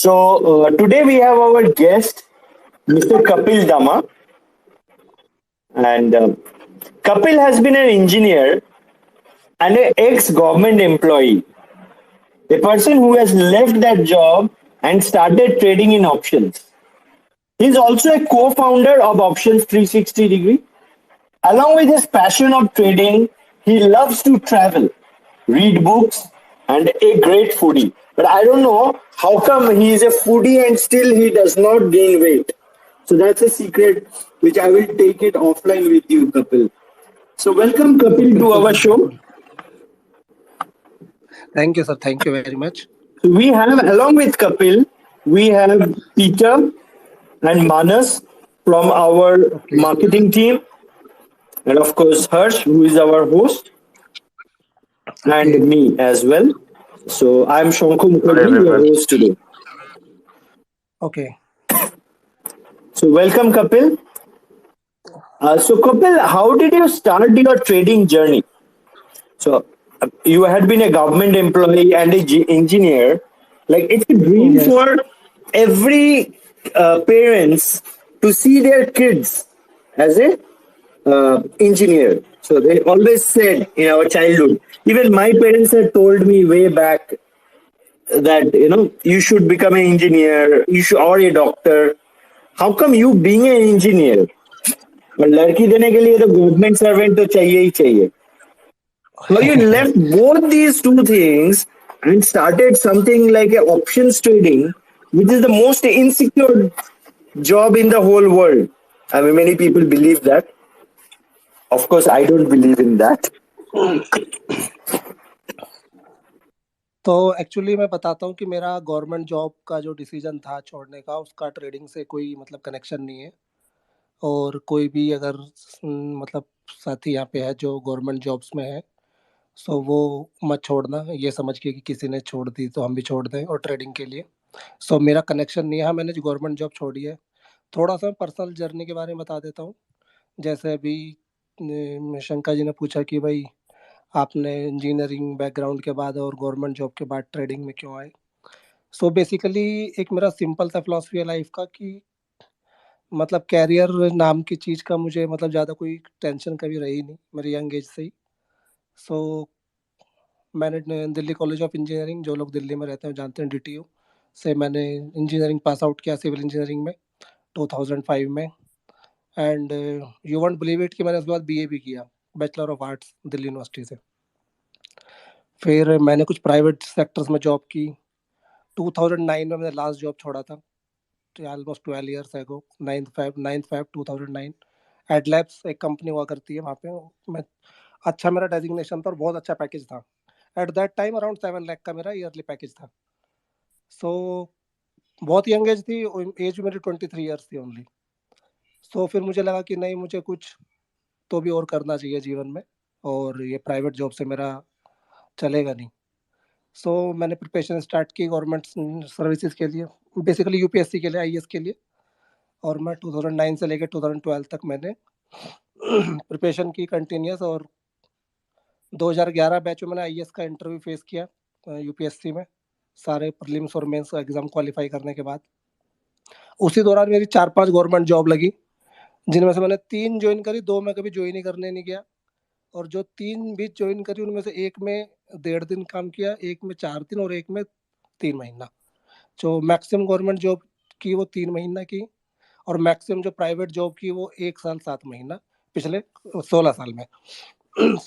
Today we have our guest, Mr. Kapil Dama, and Kapil has been an engineer and an ex-government employee, a person who has left that job and started trading in options. He's also a co-founder of Options 360 Degree. Along with his passion of trading, he loves to travel, read books, and a great foodie. But I don't know how come he is a foodie and still he does not gain weight. So that's a secret which I will take it offline with you, Kapil. So welcome, Kapil, to बिल्कुल our sir show. बिल्कुल thank you sir thank you very much We have, along with Kapil, we have Peter and Manas from our okay marketing team, and of course Harsh, who is our host, and okay me as well. So I'm Shankhu Hi Mukherjee, your everyone. host today. Okay So welcome, Kapil. So Kapil, how did you start your trading journey? So you had been a government employee and a engineer. Like it's a dream yes for every parents to see their kids as a engineer. So they always said in our childhood. Even my parents had told me way back that you should become an engineer, you should or a doctor. How come you being an engineer? और लड़की देने के लिए तो government servant तो चाहिए ही चाहिए. How you left both these two things and started something like a options trading, which is the most insecure job in the whole world. I mean, many people believe that. Of course, I don't believe in that. तो actually मैं बताता हूँ कि मेरा government job का जो decision था छोड़ने का उसका ट्रेडिंग से कोई मतलब कनेक्शन नहीं है और कोई भी अगर मतलब साथी यहाँ पे है जो गवर्नमेंट जॉब्स में है सो वो मत छोड़ना ये समझ के कि किसी ने छोड़ दी तो हम भी छोड़ दें और ट्रेडिंग के लिए सो मेरा कनेक्शन नहीं है हाँ मैंने जो गवर्नमेंट जॉब छोड़ी है थोड़ा सा पर्सनल जर्नी के बारे में बता देता हूँ जैसे अभी शंका जी ने पूछा कि भाई आपने इंजीनियरिंग बैकग्राउंड के बाद और गवर्नमेंट जॉब के बाद ट्रेडिंग में क्यों आए सो बेसिकली एक मेरा सिंपल सा फिलॉसफी है लाइफ का कि मतलब कैरियर नाम की चीज़ का मुझे मतलब ज़्यादा कोई टेंशन कभी रही नहीं मेरी यंग एज से ही सो मैंने दिल्ली कॉलेज ऑफ इंजीनियरिंग जो लोग दिल्ली में रहते हैं जानते हैं DTU से मैंने इंजीनियरिंग पास आउट किया सिविल इंजीनियरिंग में 2005 में and you won't believe it कि मैंने उसके बाद BA भी किया bachelor of arts Delhi university से फिर मैंने कुछ प्राइवेट सेक्टर्स में जॉब की 2009 में मैंने लास्ट जॉब छोड़ा था almost 12 years ago 9th Feb 2009 Adlabs एक कंपनी हुआ करती है वहाँ पे मैं अच्छा मेरा डेजिग्नेशन था और बहुत अच्छा पैकेज था at that time around 7 lakh का मेरा ईयरली पैकेज था सो बहुत यंग एज थी एज मेरी 23 ईयर्स थी ओनली सो फिर मुझे लगा कि नहीं मुझे कुछ तो भी और करना चाहिए जीवन में और ये प्राइवेट जॉब से मेरा चलेगा नहीं सो मैंने प्रिपरेशन स्टार्ट की गवर्नमेंट सर्विसेज के लिए बेसिकली UPSC के लिए IAS के लिए और मैं 2009 से लेकर 2012 तक मैंने प्रिपरेशन की कंटिन्यूस और 2011 बैच में मैंने IAS का इंटरव्यू फेस किया UPSC में सारे प्रीलिम्स और मेंस एग्जाम क्वालिफाई करने के बाद उसी दौरान मेरी 4-5 गवर्नमेंट जॉब लगी जिनमें से मैंने 3 ज्वाइन करी 2 में कभी ज्वाइन ही करने नहीं गया और जो 3 भी ज्वाइन करी उनमें से एक में 1.5 दिन काम किया एक में 4 दिन और एक में 3 महीना जो मैक्सिमम गवर्नमेंट जॉब की वो 3 महीना की और मैक्सिमम जो प्राइवेट जॉब की वो 1 साल 7 महीना पिछले 16 साल में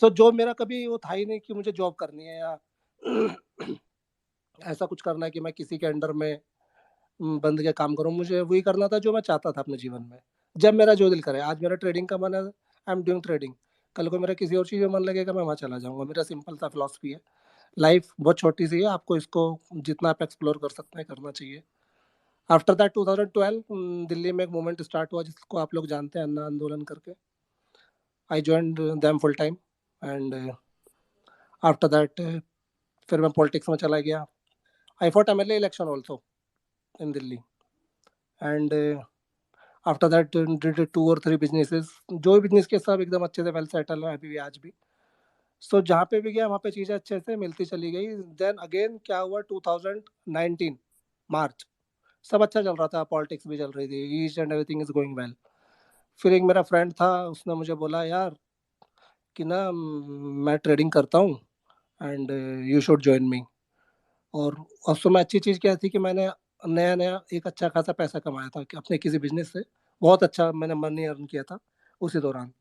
सो जो मेरा कभी वो था ही नहीं कि मुझे जॉब करनी है या ऐसा कुछ करना है कि मैं किसी के अंडर में बंद के काम करूं मुझे वही करना था जो मैं चाहता था अपने जीवन में जब मेरा जो दिल करे आज मेरा ट्रेडिंग का मन है आई एम डूइंग ट्रेडिंग कल को मेरा किसी और चीज़ में मन लगेगा मैं वहाँ चला जाऊँगा मेरा सिंपल सा फिलॉसफी है लाइफ बहुत छोटी सी है आपको इसको जितना आप एक्सप्लोर कर सकते हैं करना चाहिए आफ्टर दैट 2012 दिल्ली में एक मूवमेंट स्टार्ट हुआ जिसको आप लोग जानते हैं अन्ना आंदोलन करके I joined them full time and after that फिर मैं पॉलिटिक्स में चला गया I fought MLA election also in Delhi and after that did 2 or 3 businesses जो भी बिजनेस के सब एकदम अच्छे से वेल सेटल है अभी भी आज भी सो जहाँ पे भी गया वहाँ पे चीज़ें अच्छे से मिलती चली गई देन अगेन क्या हुआ 2019 मार्च सब अच्छा चल रहा था, पॉलिटिक्स भी चल रही थी, each and everything is going well. फिर एक मेरा फ्रेंड था, उसने मुझे बोला यार कि ना मैं ट्रेडिंग करता हूँ and you should join me. और उस समय अच्छी चीज़ क्या थी कि मैंने नया नया एक अच्छा खासा पैसा कमाया था कि अपने किसी बिजनेस से, बहुत अच्छा मैंने मनी अर्न किया था उसी दौरान।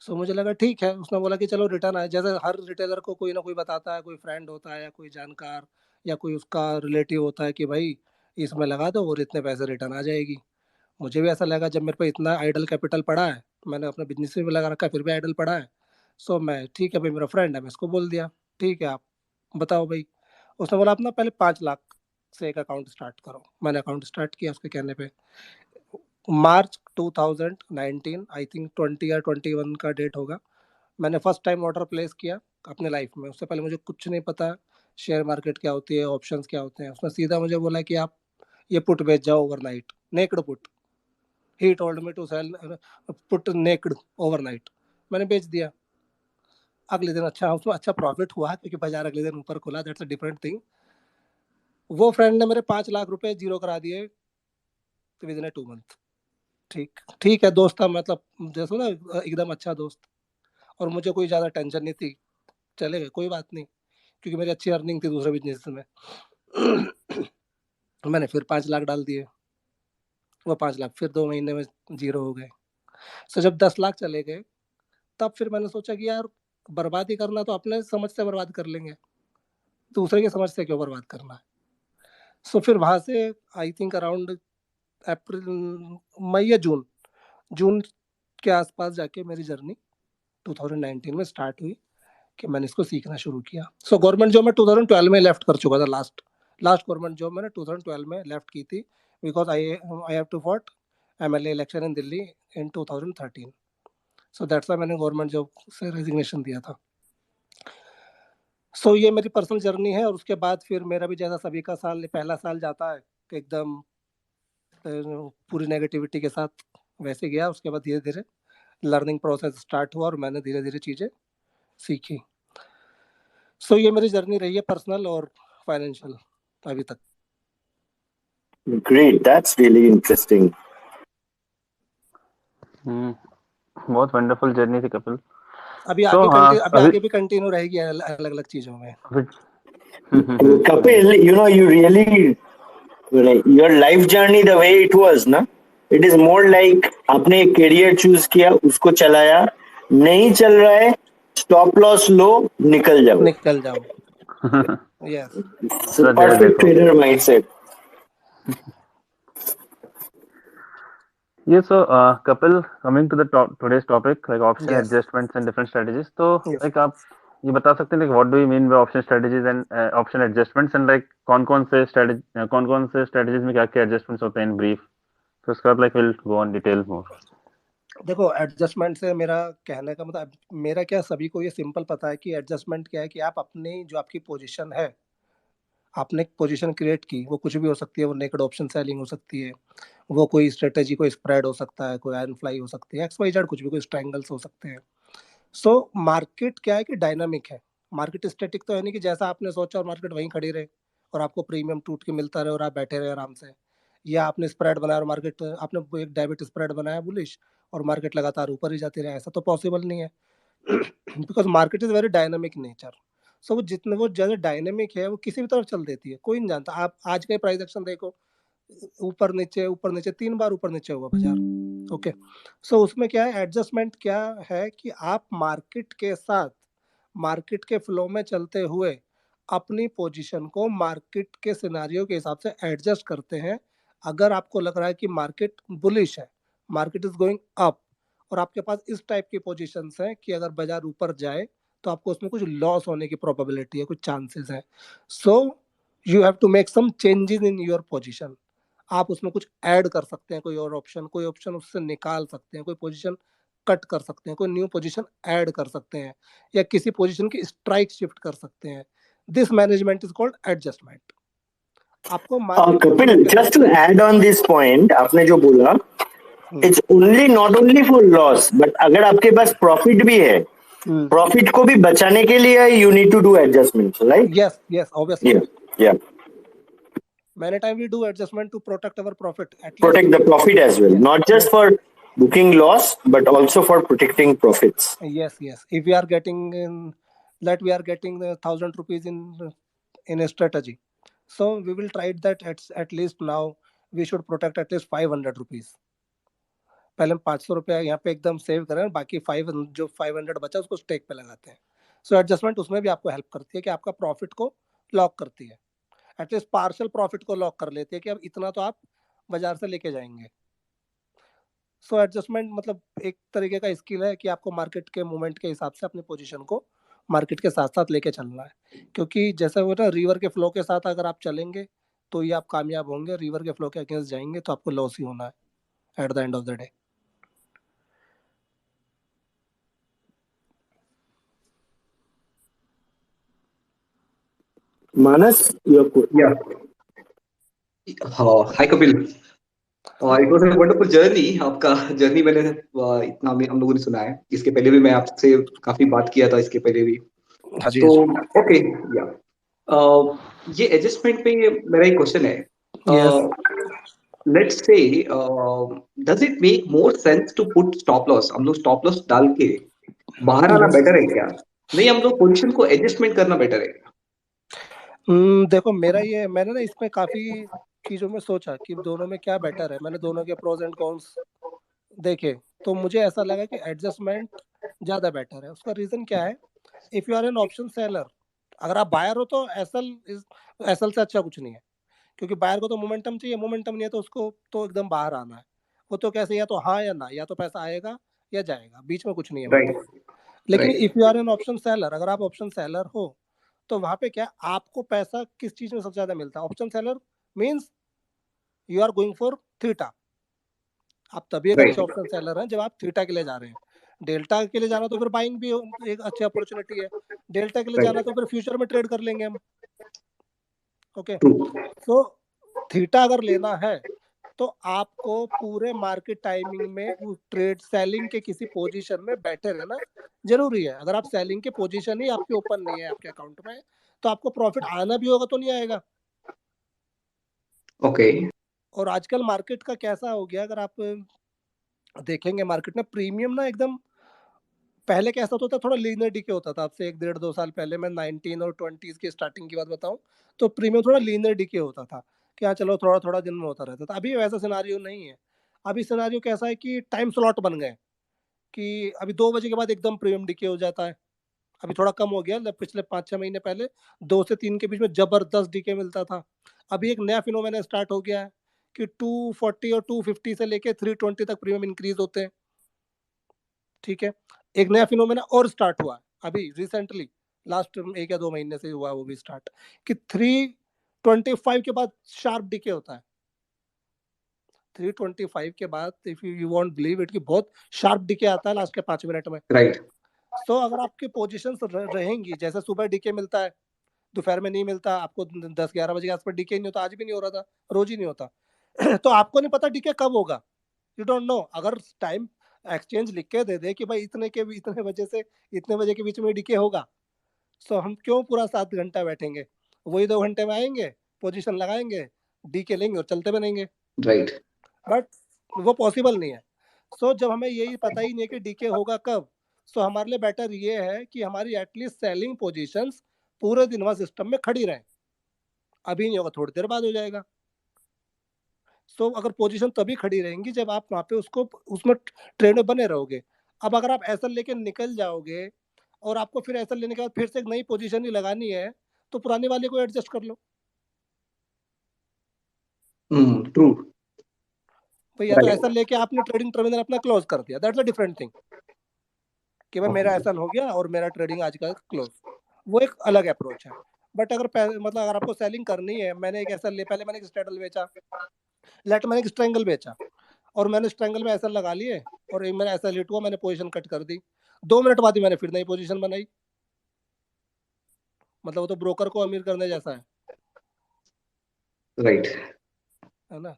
सो मुझे लगा ठीक है, उसने बोला कि चलो रिटर्न आए, जैसे हर रिटेलर को कोई ना कोई बताता है, कोई फ्रेंड होता है या कोई जानकार या कोई उसका रिलेटिव होता है कि भाई इसमें लगा दो और इतने पैसे रिटर्न आ जाएगी। मुझे भी ऐसा लगा, जब मेरे पे इतना आइडल कैपिटल पड़ा है, मैंने अपने बिजनेस में भी लगा रखा है, फिर भी आइडल पड़ा है। सो मैं ठीक है भाई, मेरा फ्रेंड है, मैं इसको बोल दिया ठीक है आप बताओ भाई। उसने बोला अपना पहले 5 लाख से एक अकाउंट स्टार्ट करो। मैंने अकाउंट स्टार्ट किया उसके कहने पे। मार्च 2019 आई थिंक 20 या 21 का डेट होगा, मैंने फर्स्ट टाइम ऑर्डर प्लेस किया अपने लाइफ में। उससे पहले मुझे कुछ नहीं पता शेयर मार्केट क्या होती है, ऑप्शंस क्या होते हैं। उसने सीधा मुझे बोला कि आप ये पुट बेच जाओ overnight, naked put. He told me to sell put naked overnight. मैंने बेच दिया। अगले दिन अच्छा, उसमें अच्छा प्रॉफिट हुआ क्योंकि बाजार अगले दिन ऊपर खुला, दैट्स अ डिफरेंट थिंग। वो फ्रेंड ने मेरे 5 लाख रुपए जीरो करा दिए विद इन 2 मंथ। ठीक ठीक है, दोस्त था, मतलब जैसे ना एकदम अच्छा दोस्त। और मुझे कोई ज़्यादा टेंशन नहीं थी, चले गए कोई बात नहीं, क्योंकि मेरी अच्छी अर्निंग थी दूसरे बिजनेस में। मैंने फिर 5 लाख डाल दिए, वो 5 लाख फिर 2 महीने में जीरो हो गए। सो जब 10 लाख चले गए, तब फिर मैंने सोचा कि यार बर्बाद ही करना तो अपने समझ से बर्बाद कर लेंगे, दूसरे की समझ से क्यों बर्बाद करना है। सो फिर वहां से आई थिंक अराउंड अप्रैल, मई या जून, जून के आसपास जाके मेरी जर्नी 2019 में स्टार्ट हुई कि मैंने इसको सीखना शुरू किया। सो गवर्नमेंट जॉब मैं 2012 में लेफ्ट कर चुका था। लास्ट लास्ट गवर्नमेंट जॉब मैंने 2012 में लेफ्ट की थी, because I have to fought MLA election in Delhi in 2013। So that's why मैंने गवर्नमेंट जॉब से रेजिग्नेशन दिया था। सो ये मेरी पर्सनल जर्नी है। और उसके बाद फिर मेरा भी जैसा सभी का साल पहला साल जाता है कि एकदम पूरी नेगेटिविटी के साथ वैसे गया। उसके बाद धीरे धीरे लर्निंग प्रोसेस स्टार्ट हुआ और मैंने धीरे धीरे चीज़ें सीखी। सो ये मेरी जर्नी रही है पर्सनल और फाइनेंशियल अभी तक। Great, that's really interesting. बहुत वंडरफुल जर्नी थी कपिल। अभी तो आगे हाँ, अभी आगे भी कंटिन्यू रहेगी अलग अलग चीजों में। Kapil, you really, like, your life journey, the way it was, na, it is more like आपने एक career choose किया, उसको चलाया, नहीं चल रहा है, stop loss लो, निकल जाओ। निकल जाओ। Yes, So perfect trader mindset. Yeah, so Kapil, coming to the today's topic, like option Yes. adjustments and different strategies. तो Yes. like आप ये बता सकते हैं like what do you mean by option strategies and option adjustments and like कौन-कौन से strategies में क्या-क्या adjustments होते हैं in brief? तो उसके बाद like we'll go on detail more. देखो, एडजस्टमेंट से मेरा कहने का मतलब, मेरा क्या, सभी को ये सिंपल पता है कि एडजस्टमेंट क्या है कि आप अपनी जो आपकी पोजीशन है, आपने एक पोजीशन क्रिएट की, वो कुछ भी हो सकती है, वो नेकेड ऑप्शन सेलिंग हो सकती है, वो कोई स्ट्रेटेजी, कोई स्प्रेड हो सकता है, कोई आयरन फ्लाई हो सकती है, XYZ कुछ भी, कोई स्ट्रैंगल्स हो सकते हैं। सो मार्केट क्या है कि डायनामिक है। मार्केट स्टैटिक तो है नहीं कि जैसा आपने सोचा और मार्केट वहीं खड़ी रहे और आपको प्रीमियम टूट के मिलता रहे और आप बैठे रहे आराम से, या आपने स्प्रेड बनाया और मार्केट, आपने एक डेबिट स्प्रेड बनाया बुलिश और मार्केट लगातार ऊपर ही जाती रहे, ऐसा तो पॉसिबल नहीं है। Because market is very dynamic nature. So वो ज़्यादा डायनेमिक है, वो किसी भी तरफ चल देती है, कोई नहीं जानता। आप आज का प्राइस एक्शन देखो, ऊपर नीचे 3 बार ऊपर नीचे हुआ बाजार। ओके, सो उसमें क्या है, एडजस्टमेंट क्या है कि आप मार्केट के साथ, मार्केट के फ्लो में चलते हुए अपनी पोजीशन को मार्केट के सिनेरियो के हिसाब से एडजस्ट करते हैं। अगर आपको लग रहा है कि मार्केट बुलिश है, मार्केट इज गोइंग अप, और आपके पास इस टाइप की पोजीशंस हैं कि अगर बाजार ऊपर जाए तो आपको उसमें कुछ लॉस होने की प्रोबेबिलिटी है, कुछ चांसेस है। So you have to make some changes in your position. आप उसमें कुछ ऐड कर सकते हैं, कोई ऑप्शन उससे निकाल सकते हैं, कोई पोजीशन कट कर सकते हैं, कोई न्यू पोजीशन ऐड कर सकते हैं, या किसी पोजीशन की स्ट्राइक शिफ्ट कर सकते हैं। This management is called adjustment. आपको Kapil, just to add on this point, आपने जो बोला, it's only not only for loss, but अगर आपके पास प्रॉफिट भी है, प्रॉफिट को भी बचाने के लिए you need to do adjustments, right? Yes, obviously. Yeah. Many times we do adjustment to protect our profit. At least Protect the profit as well, not just for booking loss, but also for protecting profits. yes. If we are getting in, that we are getting the 1,000 rupees in a strategy, so we will try that at least now we should protect at least 500 rupees. पहले हम 500 रुपया यहाँ पे एकदम save करें, बाकी 500 बचा उसको स्टेक पे लगाते हैं. सो एडजस्टमेंट उसमें भी आपको हेल्प करती है कि आपका प्रॉफिट को लॉक करती है, एटलीस्ट पार्शियल प्रॉफिट को लॉक कर लेती है कि अब इतना तो आप बाजार से लेके जाएंगे. सो एडजस्टमेंट मतलब एक तरीके का स्किल है कि आपको मार्केट के मूवमेंट के हिसाब से अपनी पोजीशन को मार्केट के साथ साथ लेके चलना है, क्योंकि जैसे वो ना रिवर के फ्लो के साथ अगर आप चलेंगे तो ही आप कामयाब होंगे. रिवर के फ्लो के अगेंस्ट जाएंगे तो आपको लॉस ही होना है at the end of the day. Manas, Yeah. Hi Kapil. It was a wonderful journey. आपका जर्नी मैंने इतना हम लोगों ने सुना है. इसके पहले भी मैं आपसे काफी बात किया था इसके पहले भी. तो ओके या ये एडजस्टमेंट पे मेरा एक क्वेश्चन है. Let's say does it make more sense to put stop loss? हम लोग स्टॉप लॉस डाल के बाहर आना बेटर है क्या? नहीं, हम लोग पोजीशन को एडजस्टमेंट करना बेटर है क्या? देखो मैंने ना इसमें काफी चीजों में सोचा कि दोनों में क्या बेटर है. मैंने दोनों के प्रोज एंड कॉन्स देखे तो मुझे ऐसा लगा कि एडजस्टमेंट ज्यादा बेटर है. उसका रीजन क्या है? If you are an option seller, अगर आप बायर हो तो एसएल से अच्छा कुछ नहीं है, क्योंकि बायर को तो मोमेंटम चाहिए. मोमेंटम नहीं है तो उसको तो एकदम बाहर आना है. वो तो कैसे या तो हाँ या ना, या तो पैसा आएगा या जाएगा, बीच में कुछ नहीं है. लेकिन if you are an option seller, अगर आप ऑप्शन सेलर हो तो वहां पे क्या आपको पैसा किस चीज में सबसे ज्यादा मिलता है? Option seller means you are going for theta. आप तभी एक अच्छे ऑप्शन सेलर हैं जब आप थीटा के लिए जा रहे हैं. डेल्टा के लिए जाना तो फिर बाइंग भी एक अच्छी अपॉर्चुनिटी है. डेल्टा के लिए जाना तो फिर फ्यूचर में ट्रेड कर लेंगे हम. ओके, तो थीटा अगर लेना है तो आपको पूरे मार्केट टाइमिंग में ट्रेड सेलिंग के किसी पोजीशन में बैठे रहना जरूरी है. अगर आप सेलिंग के पोजीशन ही आपके ओपन नहीं है आपके अकाउंट में, तो आपको प्रॉफिट आना भी होगा तो नहीं आएगा. ओके. और आजकल मार्केट का कैसा हो गया, अगर आप देखेंगे मार्केट में प्रीमियम ना एकदम, पहले कैसा होता था थोड़ा लीनियर डीके होता था. आपसे 1-1.5-2 साल पहले, मैं 19 और 20s की स्टार्टिंग की बात बताऊं तो प्रीमियम थोड़ा लीनियर डीके होता था कि हाँ चलो थोड़ा थोड़ा दिन में होता रहता था. अभी वैसा सिनारियो नहीं है. अभी सिनारियो कैसा है कि टाइम स्लॉट बन गए कि अभी 2 बजे के बाद एकदम प्रीमियम डीके हो जाता है. अभी थोड़ा कम हो गया, पिछले 5-6 महीने पहले 2 से 3 के बीच में जबरदस्त डीके मिलता था. अभी एक नया फिनोमेना स्टार्ट हो गया है कि 240 और 250 से लेके 320 तक प्रीमियम इंक्रीज होते हैं. ठीक है, एक नया फिनोमेना और स्टार्ट हुआ अभी रिसेंटली, लास्ट 1 या 2 महीने से हुआ वो भी स्टार्ट, कि 325 के बाद शार्प डीके होता है. 325 के बाद if you want believe it कि बहुत शार्प डीके आता है लास्ट के 5 मिनट में. राइट. तो अगर आपकी पोजीशंस रहेंगी, जैसे सुबह डीके मिलता है, दोपहर में नहीं मिलता, आपको 10-11 बजे के आसपास डीके नहीं होता, आज भी नहीं हो रहा था, रोज ही नहीं होता. तो आपको नहीं पता डीके कब होगा, यू डोंट नो. अगर टाइम एक्सचेंज लिख के दे दे कि भाई इतने बजे से इतने बजे के बीच में डीके होगा, तो हम क्यों पूरा 7 घंटा बैठेंगे? वही 2 घंटे में आएंगे, पोजीशन लगाएंगे, डीके लेंगे और चलते बनेंगे. राइट. बट वो पॉसिबल नहीं है. सो जब हमें यही पता ही नहीं है कि डीके होगा कब, सो हमारे लिए बेटर ये है कि हमारी एटलीस्ट सेलिंग पोजीशंस पूरे दिन वहां सिस्टम में खड़ी रहें. अभी नहीं होगा, थोड़ी देर बाद हो जाएगा. सो अगर पोजीशन तभी खड़ी रहेंगी जब आप वहां पे उसमें ट्रेड में बने रहोगे. अब अगर आप ऐसा लेके निकल जाओगे और आपको फिर ऐसा लेने के बाद फिर से एक नई पोजीशन ही लगानी है, तो पुराने वाले को एडजस्ट कर लो. ट्रू. भैया तो ऐसा लेके आपने ट्रेडिंग टर्मिनल अपना क्लोज कर दिया, दैट्स अ डिफरेंट थिंग कि भाई मेरा ऐसा हो गया और मेरा ट्रेडिंग आज का क्लोज, वो एक अलग अप्रोच है. बट अगर मतलब अगर आपको सेलिंग करनी है, मैंने एक ऐसा पहले मैंने एक स्ट्रेडल बेचा, मैंने एक स्ट्रेंगल बेचा और मैंने स्ट्रेंगल में ऐसा लगा लिए और एक मैंने ऐसा लिट हुआ, मैंने पोजीशन कट कर दी. 2 मिनट बाद ही मैंने फिर नई पोजीशन बनाई. मतलब वो तो ब्रोकर को अमीर करने जैसा है. राइट. है ना.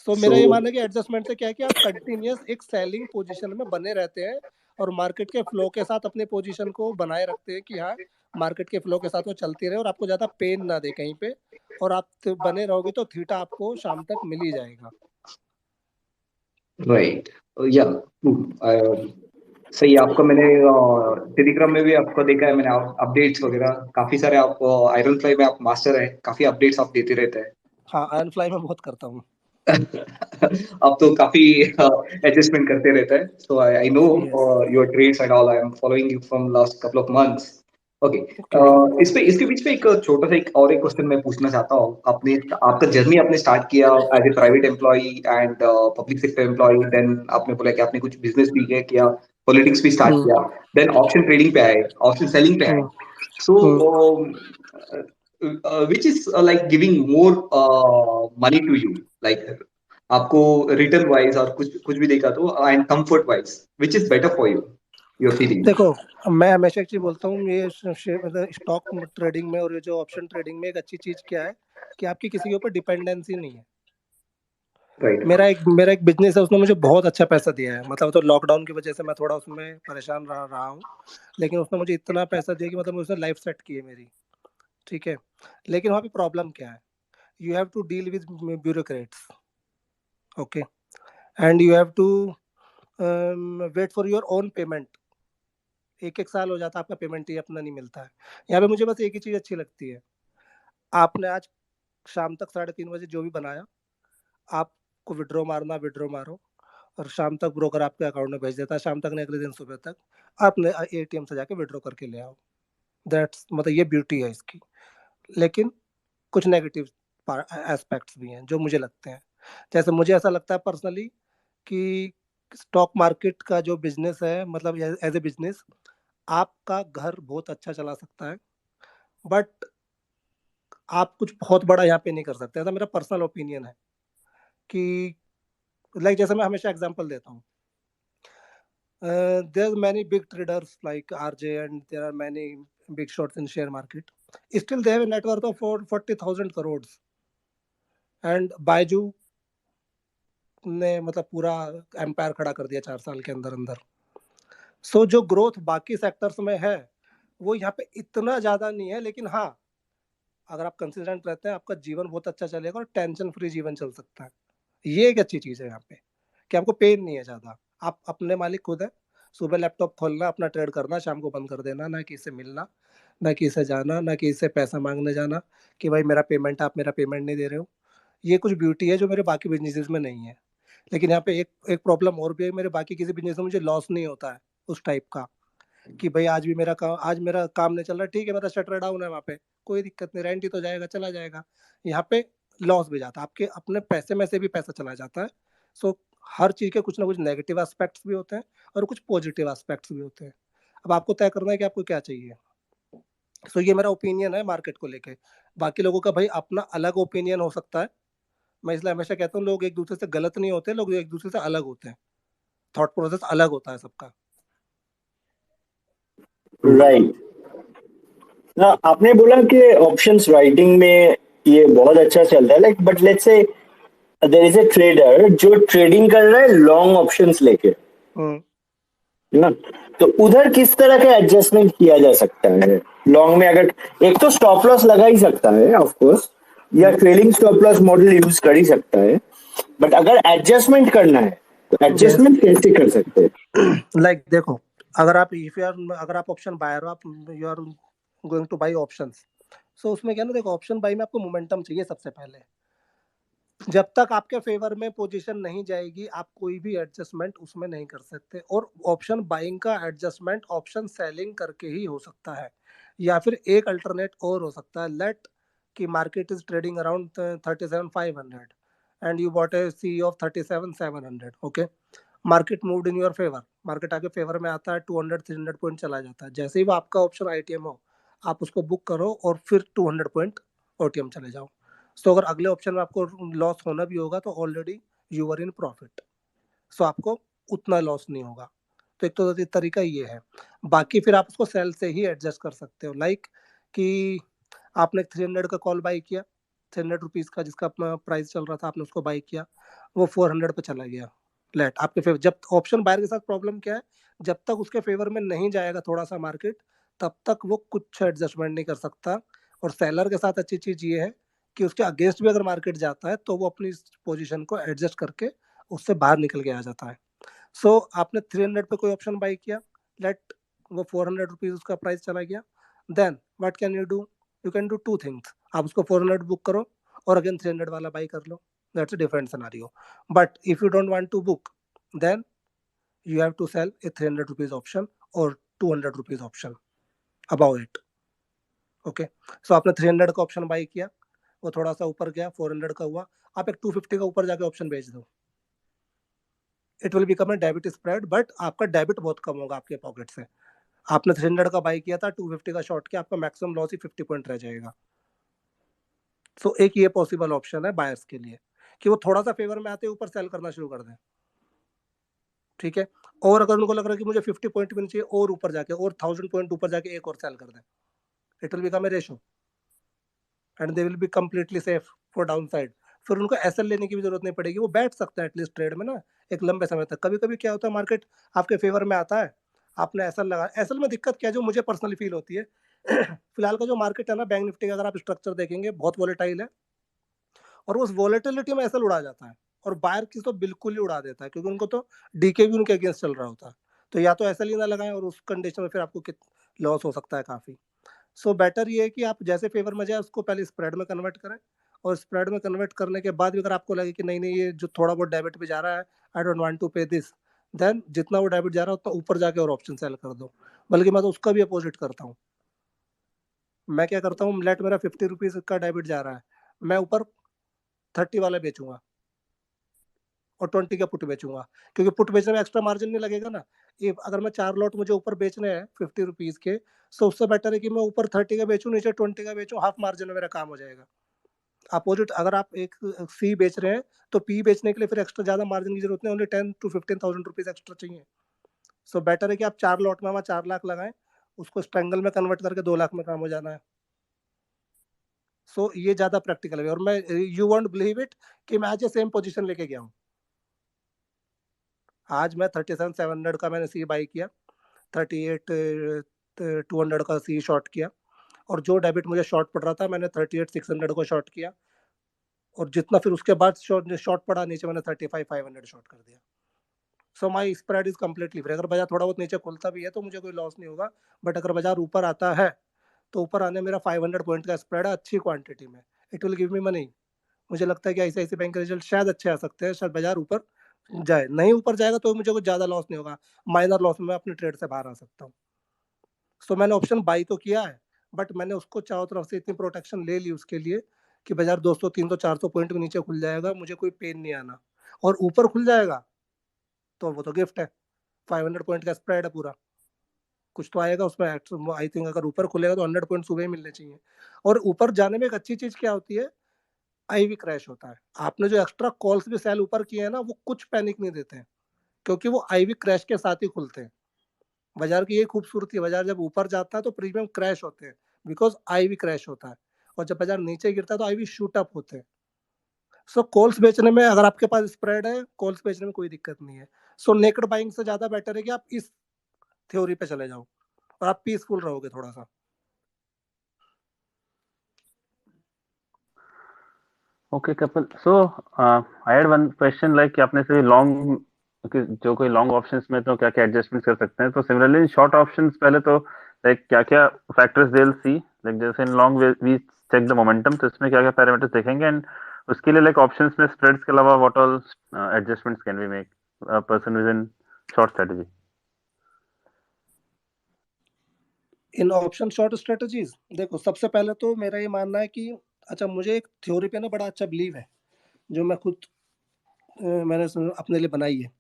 सो मेरा ये मानना है कि एडजस्टमेंट से क्या है कि आप कंटिन्यूअस एक सेलिंग पोजीशन में बने रहते हैं और मार्केट के फ्लो के साथ अपने पोजीशन को बनाए रखते हैं कि हाँ मार्केट के फ्लो के साथ वो चलती रहे और आपको ज्यादा पेन ना दे कहीं पे, और आप बने रहोगे तो थीटा आपको शाम तक मिल ही जाएगा। राइट, या सही है आपका। मैंने टेलीग्राम में भी आपको देखा है मैंने, आप अपडेट्स वगैरह काफी सारे, आप आयरन फ्लाई में आप मास्टर है, काफी अपडेट्स आप देते रहते हैं। हाँ, आयरन फ्लाई में बहुत करता हूँ। आप तो काफी एडजस्टमेंट करते रहते हैं, so I know your trades and all, I am following you from last couple of months. Okay, इसके बीच में एक छोटा सा एक क्वेश्चन मैं पूछना चाहता हूँ। आपका जर्नी आपने स्टार्ट किया as a private employ and public sector employ, then आपने बोला कि आपने कुछ बिजनेस भी किया, पॉलिटिक्स भी स्टार्ट किया, देन ऑप्शन ट्रेडिंग पे आए, ऑप्शन सेलिंग पे आए। सो which is like giving more money to you, like आपको रिटर्न वाइज और कुछ भी देखा तो, and comfort wise, which is better for you, your feeling? देखो, मैं हमेशा एक चीज बोलता हूँ, ये मतलब स्टॉक ट्रेडिंग में और ये जो ऑप्शन ट्रेडिंग में एक अच्छी चीज क्या है कि आपकी किसी के ऊपर डिपेंडेंसी नहीं है। राइट, मेरा एक बिजनेस है, उसने मुझे बहुत अच्छा पैसा दिया है, मतलब तो लॉकडाउन की वजह से मैं थोड़ा उसमें परेशान रहा हूँ, लेकिन उसने मुझे इतना पैसा दिया कि मतलब उसने लाइफ सेट की है मेरी, ठीक है। लेकिन वहाँ पे प्रॉब्लम क्या है, you have to deal with bureaucrats, okay, and you have to wait for your own payment. एक साल हो जाता है आपका पेमेंट ही अपना नहीं मिलता है। यहाँ पे मुझे बस एक ही चीज अच्छी लगती है, आपने आज शाम तक 3:30 बजे जो भी बनाया, आपको विड्रॉ मारो, और शाम तक ब्रोकर आपके अकाउंट में भेज देता है, शाम तक नहीं अगले दिन सुबह तक आपने एटीएम से जाके विड्रॉ करके ले आओ। दैट्स मतलब ये ब्यूटी है इसकी। लेकिन कुछ नेगेटिव एस्पेक्ट्स भी हैं जो मुझे लगते हैं। जैसे मुझे ऐसा लगता है पर्सनली कि स्टॉक मार्केट का जो बिजनेस है, मतलब एज ए बिजनेस आपका घर बहुत अच्छा चला सकता है, बट आप कुछ बहुत बड़ा यहाँ पे नहीं कर सकते। ऐसा मेरा पर्सनल ओपिनियन है कि लाइक जैसे मैं हमेशा एग्जांपल देता हूँ, there are many big traders like RJ and there are many big shots in share market. Still they have a net worth of 40,000 crores and Byju ने मतलब पूरा एम्पायर खड़ा कर दिया 4 साल के अंदर अंदर। सो जो ग्रोथ बाकी सेक्टर्स में है वो यहाँ पे इतना ज्यादा नहीं है, लेकिन हाँ अगर आप कंसिस्टेंट रहते हैं आपका जीवन बहुत अच्छा चलेगा और टेंशन फ्री जीवन चल सकता है। ये एक अच्छी चीज है यहाँ पे कि आपको पेन नहीं है ज्यादा, आप अपने मालिक खुद है। सुबह लैपटॉप खोलना, अपना ट्रेड करना, शाम को बंद कर देना, ना किसी से मिलना, ना किसी से जाना, ना किसी से पैसा मांगने जाना कि भाई मेरा पेमेंट, आप मेरा पेमेंट नहीं दे रहे हो। ये कुछ ब्यूटी है जो मेरे बाकी बिजनेसेस में नहीं है। लेकिन यहाँ पे एक प्रॉब्लम और भी है, मेरे बाकी किसी बिजनेस में मुझे लॉस नहीं होता है उस टाइप का कि भाई आज मेरा काम नहीं चल रहा, ठीक है मेरा शटर डाउन है, वहाँ पे कोई दिक्कत नहीं, रेंट ही तो जाएगा, चला जाएगा। यहाँ पे लॉस भी जाता है, आपके अपने पैसे में से भी पैसा चला जाता है। सो हर चीज के कुछ ना कुछ नेगेटिव एस्पेक्ट्स भी होते हैं और कुछ पॉजिटिव एस्पेक्ट्स भी होते हैं। अब आपको तय करना है कि आपको क्या चाहिए। सो ये मेरा ओपिनियन है मार्केट को लेके। बाकी लोगों का भाई अपना अलग ओपिनियन हो सकता है। मैं इसलिए हमेशा कहता हूँ लोग एक दूसरे से गलत नहीं होते, लोग एक दूसरे से अलग होते हैं, थॉट प्रोसेस अलग होता है सबका। राइट ना, आपने बोला कि ऑप्शंस राइटिंग में ये बहुत अच्छा चलता है, like but let's say there is a trader जो ट्रेडिंग कर रहा है लॉन्ग ऑप्शंस लेके, ना, तो उधर किस तरह का एडजस्टमेंट किया जा सकता है लॉन्ग में? अगर एक तो स्टॉप लॉस लगा ही सकता है ऑफ कोर्स, या trailing stop loss model use कर ही सकता है, बट अगर एडजस्टमेंट करना है तो एडजस्टमेंट कैसे कर सकते हैं? लाइक देखो, अगर आप ऑप्शन बायर हो, आप you are going to buy options, so उसमें क्या ना, देखो ऑप्शन बाई में आपको मोमेंटम चाहिए सबसे पहले। जब तक आपके फेवर में पोजीशन नहीं जाएगी आप कोई भी एडजस्टमेंट उसमें नहीं कर सकते। और ऑप्शन बाइंग का एडजस्टमेंट ऑप्शन सेलिंग करके ही हो सकता है, या फिर एक अल्टरनेट और हो सकता है। लेट कि market is trading around 37,500 and you bought a C of 37,700, okay. Market moved in your favour, market आपके फेवर में आता है, 200-300 पॉइंट चला जाता है। जैसे ही वो आपका ऑप्शन आईटीएम हो आप उसको बुक करो और फिर 200 पॉइंट ओटीएम चले जाओ। सो अगर अगले ऑप्शन में आपको लॉस होना भी होगा तो already you are in profit, so आपको उतना लॉस नहीं होगा। तो एक तो तरीका ये है। बाकी फिर आप उसको सेल से ही एडजस्ट कर सकते हो। लाइक कि आपने 300 का कॉल बाई किया, 300 रुपीज का जिसका अपना प्राइस चल रहा था, आपने उसको बाई किया, वो 400 पे चला गया। लेट आपके फेवर, जब ऑप्शन बायर के साथ प्रॉब्लम क्या है, जब तक उसके फेवर में नहीं जाएगा थोड़ा सा मार्केट, तब तक वो कुछ एडजस्टमेंट नहीं कर सकता। और सेलर के साथ अच्छी चीज ये है कि उसके अगेंस्ट भी अगर मार्केट जाता है तो वो अपनी पोजीशन को एडजस्ट करके उससे बाहर निकल के आ जाता है। सो आपने 300 पे कोई ऑप्शन बाई किया, लेट वो 400 रुपीज उसका प्राइस चला गया, then what can you do? You can do two things. आप उसको 400 बुक करो और अगेन 300 वाला बाई कर लो, that's a different scenario. But if you don't want to book, then you have to sell a 300 rupees option or 200 rupees option above it. Okay, so आपने 300 का option by किया, वो थोड़ा सा ऊपर गया, 400 का हुआ, आप एक 250 का ऊपर जाके ऑप्शन बेच दो, it will become a debit spread, but आपका डेबिट बहुत कम होगा आपके पॉकेट से। आपने 300 का बाई किया था, 250 का शॉर्ट किया, आपका मैक्सिमम लॉस ही 50 पॉइंट रह जाएगा। सो एक ये पॉसिबल ऑप्शन है बायर्स के लिए कि वो थोड़ा सा फेवर में आते ऊपर सेल करना शुरू कर दें, ठीक है। और अगर उनको लग रहा है कि मुझे 50 पॉइंट भी नहीं चाहिए, और ऊपर जाके और 1000 पॉइंट ऊपर जाके एक और सेल कर दें, it will become a ratio and they will be completely safe for down side. फिर उनको एसएल लेने की भी जरूरत नहीं पड़ेगी, वो बैठ सकते हैं एटलीस्ट ट्रेड में ना एक लंबे समय तक। कभी कभी क्या होता है, मार्केट आपके फेवर में आता है, आपने एसएल लगा, एसएल में दिक्कत क्या है जो मुझे पर्सनली फील होती है फिलहाल का जो मार्केट है ना बैंक निफ्टी का, अगर आप स्ट्रक्चर देखेंगे बहुत वॉलेटाइल है, और उस वॉलेटिलिटी में एसएल उड़ा जाता है, और बायर की तो बिल्कुल ही उड़ा देता है, क्योंकि उनको तो डीके भी उनके अगेंस्ट चल रहा होता है। तो या तो एसएल ही ना लगाएं, और उस कंडीशन में फिर आपको लॉस हो सकता है काफी। सो बेटर ये है कि आप जैसे फेवर में जाए उसको पहले स्प्रेड में कन्वर्ट करें, और स्प्रेड में कन्वर्ट करने के बाद भी अगर आपको लगे कि नहीं नहीं ये जो थोड़ा बहुत डेबिट पे जा रहा है, आई डोंट वांट टू पे दिस, देन जितना वो डेबिट जा रहा है उतना ऊपर जाके और ऑप्शन सेल कर दो। बल्कि मैं तो उसका भी अपोजिट करता हूँ। मैं क्या करता हूँ, लेट मेरा 50 रुपीज का डेबिट जा रहा है, मैं ऊपर 30 वाला बेचूंगा और 20 का पुट बेचूंगा, क्योंकि पुट बेचने में एक्स्ट्रा मार्जिन नहीं लगेगा ना। ये अगर मैं 4 लॉट मुझे ऊपर बेचने हैं 50 रुपीज के, तो उससे बेटर है कि मैं ऊपर 30 का बेचूं, नीचे 20 का बेचूं, हाफ मार्जिन में मेरा काम हो जाएगा। अपोजिट अगर आप एक सी बेच रहे हैं तो पी बेचने के लिए फिर एक्स्ट्रा ज्यादा मार्जिन की जरूरत नहीं, ओनली 10 to 15,000 रुपीज एक्स्ट्रा चाहिए। सो बेटर है कि आप 4 लॉट में 4 लाख लगाएं, उसको स्ट्रेंगल में कन्वर्ट करके 2 लाख में काम हो जाना है। सो ये ज्यादा प्रैक्टिकल है। और मैं, यू वोंट बिलीव इट, कि मैं आज ये सेम पोजीशन लेके गया हूँ। आज मैं 37,700 का मैंने सी बाई किया, 38,200 का सी शॉर्ट किया, और जो डेबिट मुझे शॉर्ट पड़ रहा था मैंने 38,600 को शॉर्ट किया, और जितना फिर उसके बाद शॉर्ट पड़ा नीचे मैंने 35,500 शॉर्ट कर दिया। सो माई स्प्रेड इज कम्प्लीटली फ्री। अगर बाजार थोड़ा बहुत नीचे खुलता भी है तो मुझे कोई लॉस नहीं होगा, बट अगर बाजार ऊपर आता है तो ऊपर आने मेरा 500 पॉइंट का स्प्रेड है अच्छी क्वांटिटी में, it will give me money. मुझे लगता है कि ICICI बैंक के रिजल्ट शायद अच्छे आ सकते हैं, शायद बाजार ऊपर जाए, नहीं ऊपर जाएगा तो मुझे कुछ ज्यादा लॉस नहीं होगा, माइनर लॉस में मैं अपने ट्रेड से बाहर आ सकता हूँ। सो मैंने ऑप्शन बाई तो किया है, बट मैंने उसको चारों तरफ से इतनी प्रोटेक्शन ले ली उसके लिए कि बाजार 200 300 400 पॉइंट के नीचे खुल जाएगा, मुझे कोई पेन नहीं आना, और ऊपर खुल जाएगा तो वो तो गिफ्ट है, 500 पॉइंट का स्प्रेड है पूरा, कुछ तो आएगा उसमें। आई थिंक अगर ऊपर खुलेगा तो 100 पॉइंट सुबह ही मिलने चाहिए। और ऊपर जाने में एक अच्छी चीज क्या होती है, आईवी क्रैश होता है। आपने जो एक्स्ट्रा कॉल्स भी सेल ऊपर किए हैं ना, वो कुछ पैनिक नहीं देते हैं, क्योंकि वो आईवी क्रैश के साथ ही खुलते हैं। बाजार की ये खूबसूरती है, बाजार जब ऊपर जाता है तो प्रीमियम क्रैश होते हैं, बिकॉज आईवी क्रैश होता है, और जब बाजार नीचे गिरता है तो आईवी शूट अप होते हैं। सो कॉल्स बेचने में अगर आपके पास स्प्रेड है, कॉल्स बेचने में कोई दिक्कत नहीं है। सो नेकेड बाइंग से ज्यादा बेटर है कि आप इस थ्योरी पे चले जाओ, और आप पीसफुल रहोगे थोड़ा सा। Okay, Kapil. So, I had one question like कि आपने से लॉन्ग जो कोई लॉन्ग ऑप्शंस में तो क्या क्या एडजस्टमेंट कर सकते हैं, तो सिमिलरली इन शॉर्ट ऑप्शंस पहले तो लाइक क्या क्या फैक्टर्स दे सी, लाइक जैसे in long we check the momentum, तो इसमें क्या क्या पैरामीटर्स देखेंगे, एंड उसके लिए लाइक ऑप्शंस में स्प्रेड्स के अलावा what all adjustments can we make a person with in short strategy. In option short strategies, देखो सबसे पहले तो मेरा ये मानना है कि, अच्छा मुझे एक थ्योरी पे ना बड़ा अच्छा बिलीव है जो मैं खुद मैंने अपने लिए बनाई है।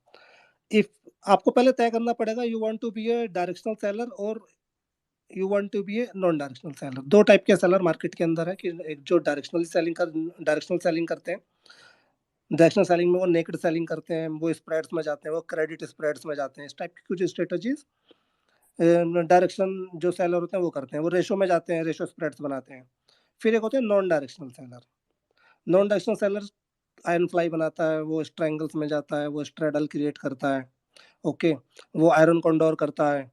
इफ आपको पहले तय करना पड़ेगा, you want to be a directional seller और you want to be a non directional seller. दो टाइप के सेलर मार्केट के अंदर है, कि एक जो डायरेक्शनल सेलिंग करते हैं, डायरेक्शनल सेलिंग में वो नेकेड सेलिंग करते हैं, वो स्प्रेड्स में जाते हैं, वो क्रेडिट स्प्रेड्स में जाते हैं, इस टाइप की कुछ स्ट्रेटजीज डायरेक्शन जो सेलर होते हैं वो करते हैं, वो रेशो में जाते हैं, रेशो स्प्रेड्स बनाते हैं। फिर एक होते हैं non directional seller. Non directional seller iron fly बनाता है, वो स्ट्रैंगल्स में जाता है, वो स्ट्रेडल क्रिएट करता है, ओके, वो आयरन कॉन्डोर करता है,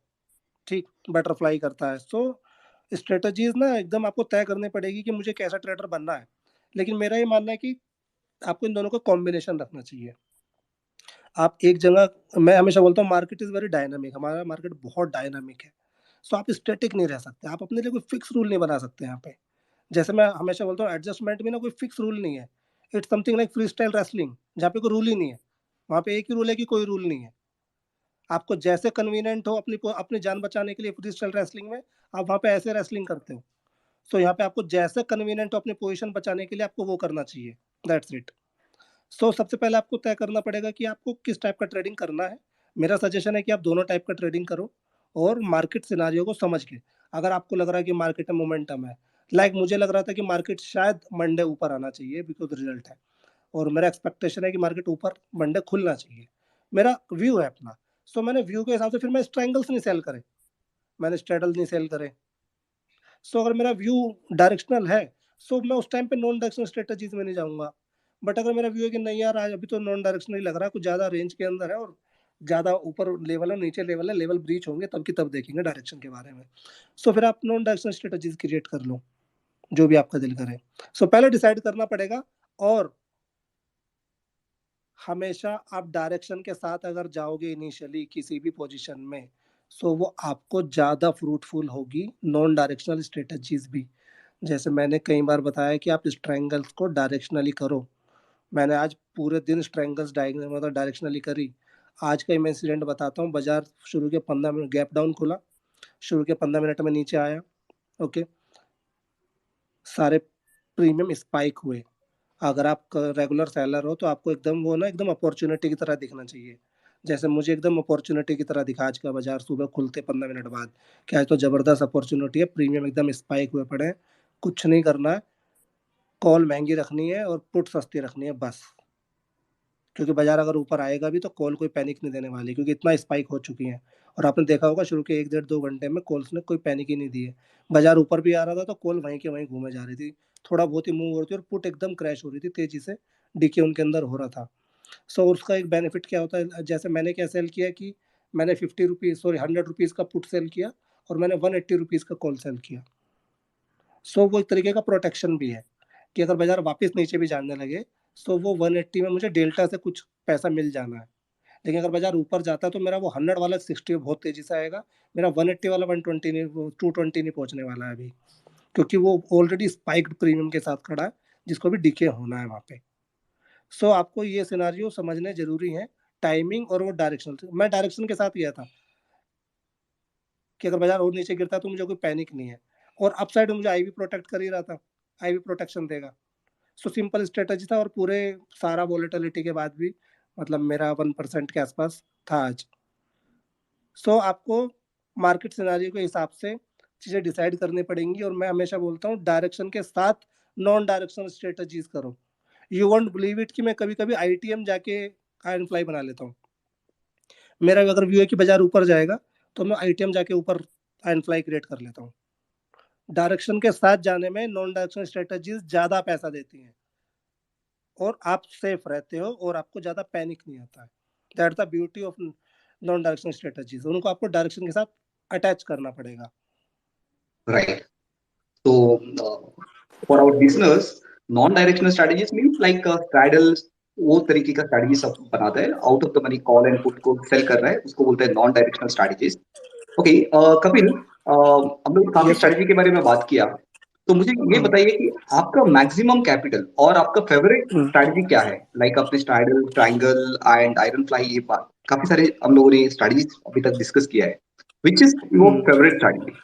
ठीक। बटरफ्लाई करता है। सो स्ट्रेटजीज ना एकदम आपको तय करनी पड़ेगी कि मुझे कैसा ट्रेडर बनना है। लेकिन मेरा ये मानना है कि आपको इन दोनों का कॉम्बिनेशन रखना चाहिए। आप एक जगह, मैं हमेशा बोलता हूँ मार्केट इज वेरी डायनामिक, हमारा मार्केट बहुत डायनामिक है। सो आप स्टैटिक नहीं रह सकते, आप अपने लिए कोई फिक्स रूल नहीं बना सकते यहाँ पे। जैसे मैं हमेशा बोलता हूँ एडजस्टमेंट में ना कोई फिक्स रूल नहीं है। It's something like free style wrestling, जहाँ पे कोई रूल ही नहीं है। वहाँ पे एक ही रूल है कि कोई रूल नहीं है। आपको जैसे कन्वीनियंट हो अपनी जान बचाने के लिए फ्री स्टाइल रेसलिंग में, आप वहाँ पे ऐसे रेसलिंग करते हो। सो यहाँ पे आपको जैसे कन्वीनियंट हो अपनी पोजीशन बचाने के लिए आपको वो करना चाहिए। That's it. सो सबसे पहले आपको तय करना पड़ेगा कि आपको किस टाइप का ट्रेडिंग करना है। मेरा सजेशन है कि आप दोनों टाइप का ट्रेडिंग करो और मार्केट सिनारियो को समझ के। अगर आपको लग रहा है कि मार्केट में मोमेंटम है, लाइक मुझे लग रहा था कि मार्केट शायद मंडे ऊपर आना चाहिए बिकॉज रिजल्ट है, और मेरा एक्सपेक्टेशन है कि मार्केट ऊपर मंडे खुलना चाहिए, मेरा व्यू है अपना। सो मैंने व्यू के हिसाब से फिर मैं स्ट्रैंगल्स नहीं सेल करे, मैंने स्ट्रेडल नहीं सेल करे। सो अगर मेरा व्यू डायरेक्शनल है, सो मैं उस टाइम पे नॉन डायरेक्शनल स्ट्रेटजीज में नहीं जाऊंगा। बट अगर मेरा व्यू है कि नहीं यार आज अभी तो नॉन डायरेक्शनल ही लग रहा है, कुछ ज़्यादा रेंज के अंदर है और ज़्यादा ऊपर लेवल है नीचे लेवल है, लेवल ब्रीच होंगे तब की तब देखेंगे डायरेक्शन के बारे में। सो फिर आप नॉन डायरेक्शनल स्ट्रेटजीज क्रिएट कर लो, जो भी आपका दिल करे। सो पहले डिसाइड करना पड़ेगा। और हमेशा आप डायरेक्शन के साथ अगर जाओगे इनिशियली किसी भी पोजीशन में, सो वो आपको ज़्यादा फ्रूटफुल होगी नॉन डायरेक्शनल स्ट्रेटजीज भी। जैसे मैंने कई बार बताया कि आप स्ट्रैंगल्स को डायरेक्शनली करो। मैंने आज पूरे दिन स्ट्रैंगल्स मतलब डायरेक्शनली करी। आज का ही मैं इंसिडेंट बताता हूँ। बाजार शुरू के 15 मिनट गैप डाउन खुला, शुरू के 15 मिनट में नीचे आया। ओके, सारे प्रीमियम स्पाइक हुए। अगर आप रेगुलर सेलर हो तो आपको एकदम वो ना एकदम अपॉर्चुनिटी की तरह दिखना चाहिए। जैसे मुझे एकदम अपॉर्चुनिटी की तरह दिखा आज का बाजार सुबह खुलते 15 मिनट बाद, कि आज तो जबरदस्त अपॉर्चुनिटी है, प्रीमियम एकदम स्पाइक हुए पड़े हैं। कुछ नहीं करना है, कॉल महंगी रखनी है और पुट सस्ती रखनी है बस। क्योंकि बाजार अगर ऊपर आएगा भी तो कॉल कोई पैनिक नहीं देने वाली, क्योंकि इतना स्पाइक हो चुकी है। और आपने देखा होगा शुरू के 1 डेढ़ 2 घंटे में कॉल्स ने कोई पैनिक ही नहीं दी है। बाजार ऊपर भी आ रहा था तो कॉल वहीं के वहीं घूमे जा रही थी, थोड़ा बहुत ही मूव हो रही थी और पुट एकदम क्रैश हो रही थी तेजी से, डीके उनके अंदर हो रहा था। सो उसका एक बेनिफिट क्या होता है, जैसे मैंने क्या सेल किया कि मैंने 50 रुपीज़ सॉरी 100 रुपीज़ का पुट सेल किया और मैंने 180 रुपीज़ का कॉल सेल किया। सो वो एक तरीके का प्रोटेक्शन भी है कि अगर बाजार वापस नीचे भी जाने लगे, सो वो 180 में मुझे डेल्टा से कुछ पैसा मिल जाना है। लेकिन अगर बाजार ऊपर जाता है तो मेरा वो 100 वाला 60 बहुत तेजी से आएगा, मेरा 180 वाला 120 नहीं 220 नहीं पहुंचने वाला है अभी, क्योंकि वो ऑलरेडी स्पाइक्ड प्रीमियम के साथ खड़ा है जिसको भी डिके होना है वहाँ पे। सो आपको ये सिनारियो समझने जरूरी है, टाइमिंग और वो डायरेक्शन। मैं डायरेक्शन के साथ गया था कि अगर बाजार और नीचे गिरता है तो मुझे कोई पैनिक नहीं है, और अपसाइड मुझे आई भी प्रोटेक्ट कर ही रहा था, आई भी प्रोटेक्शन देगा। सो सिंपल स्ट्रेटजी था और पूरे सारा वॉलेटिलिटी के बाद भी मतलब मेरा 1% के आसपास था आज। सो आपको मार्केट सिनारियो के हिसाब से चीज़ें डिसाइड करनी पड़ेंगी, और मैं हमेशा बोलता हूँ डायरेक्शन के साथ नॉन डायरेक्शनल स्ट्रेटजीज करो। यू वोंट बिलीव इट कि मैं कभी कभी आईटीएम जाके आयरन फ्लाई बना लेता हूँ। मेरा अगर व्यू है कि बाजार ऊपर जाएगा तो मैं आईटीएम जाके ऊपर आयरन फ्लाई क्रिएट कर लेता हूँ। डायरेक्शन के साथ जाने में नॉन डायरेक्शनल स्ट्रेटजीज ज़्यादा पैसा देती हैं और आप सेफ रहते हो और आपको ज़्यादा पैनिक नहीं आता है। That's the beauty of non directional strategies, उनको आपको डायरेक्शन के साथ अटैच करना पड़ेगा। Right. So, for our listeners, non-directional strategies means like straddles, वो तरीके का स्ट्रैटेजी सब बनाता है, out of the money call and put को सेल कर रहा है, उसको बोलते हैं non directional strategies. Okay, Kapil, हम लोग काफी यस सर। स्ट्रैटेजी के बारे में बात किया, तो मुझे ये बताइए कि आपका मैक्सिमम कैपिटल और आपका फेवरेट स्ट्रैटेजी क्या है? लाइक आपने straddle, triangle and iron fly, ये बात काफी सारे हम लोगों ने स्ट्रैटेजीज अभी तक डिस्कस किया है। Which is your favourite strategy?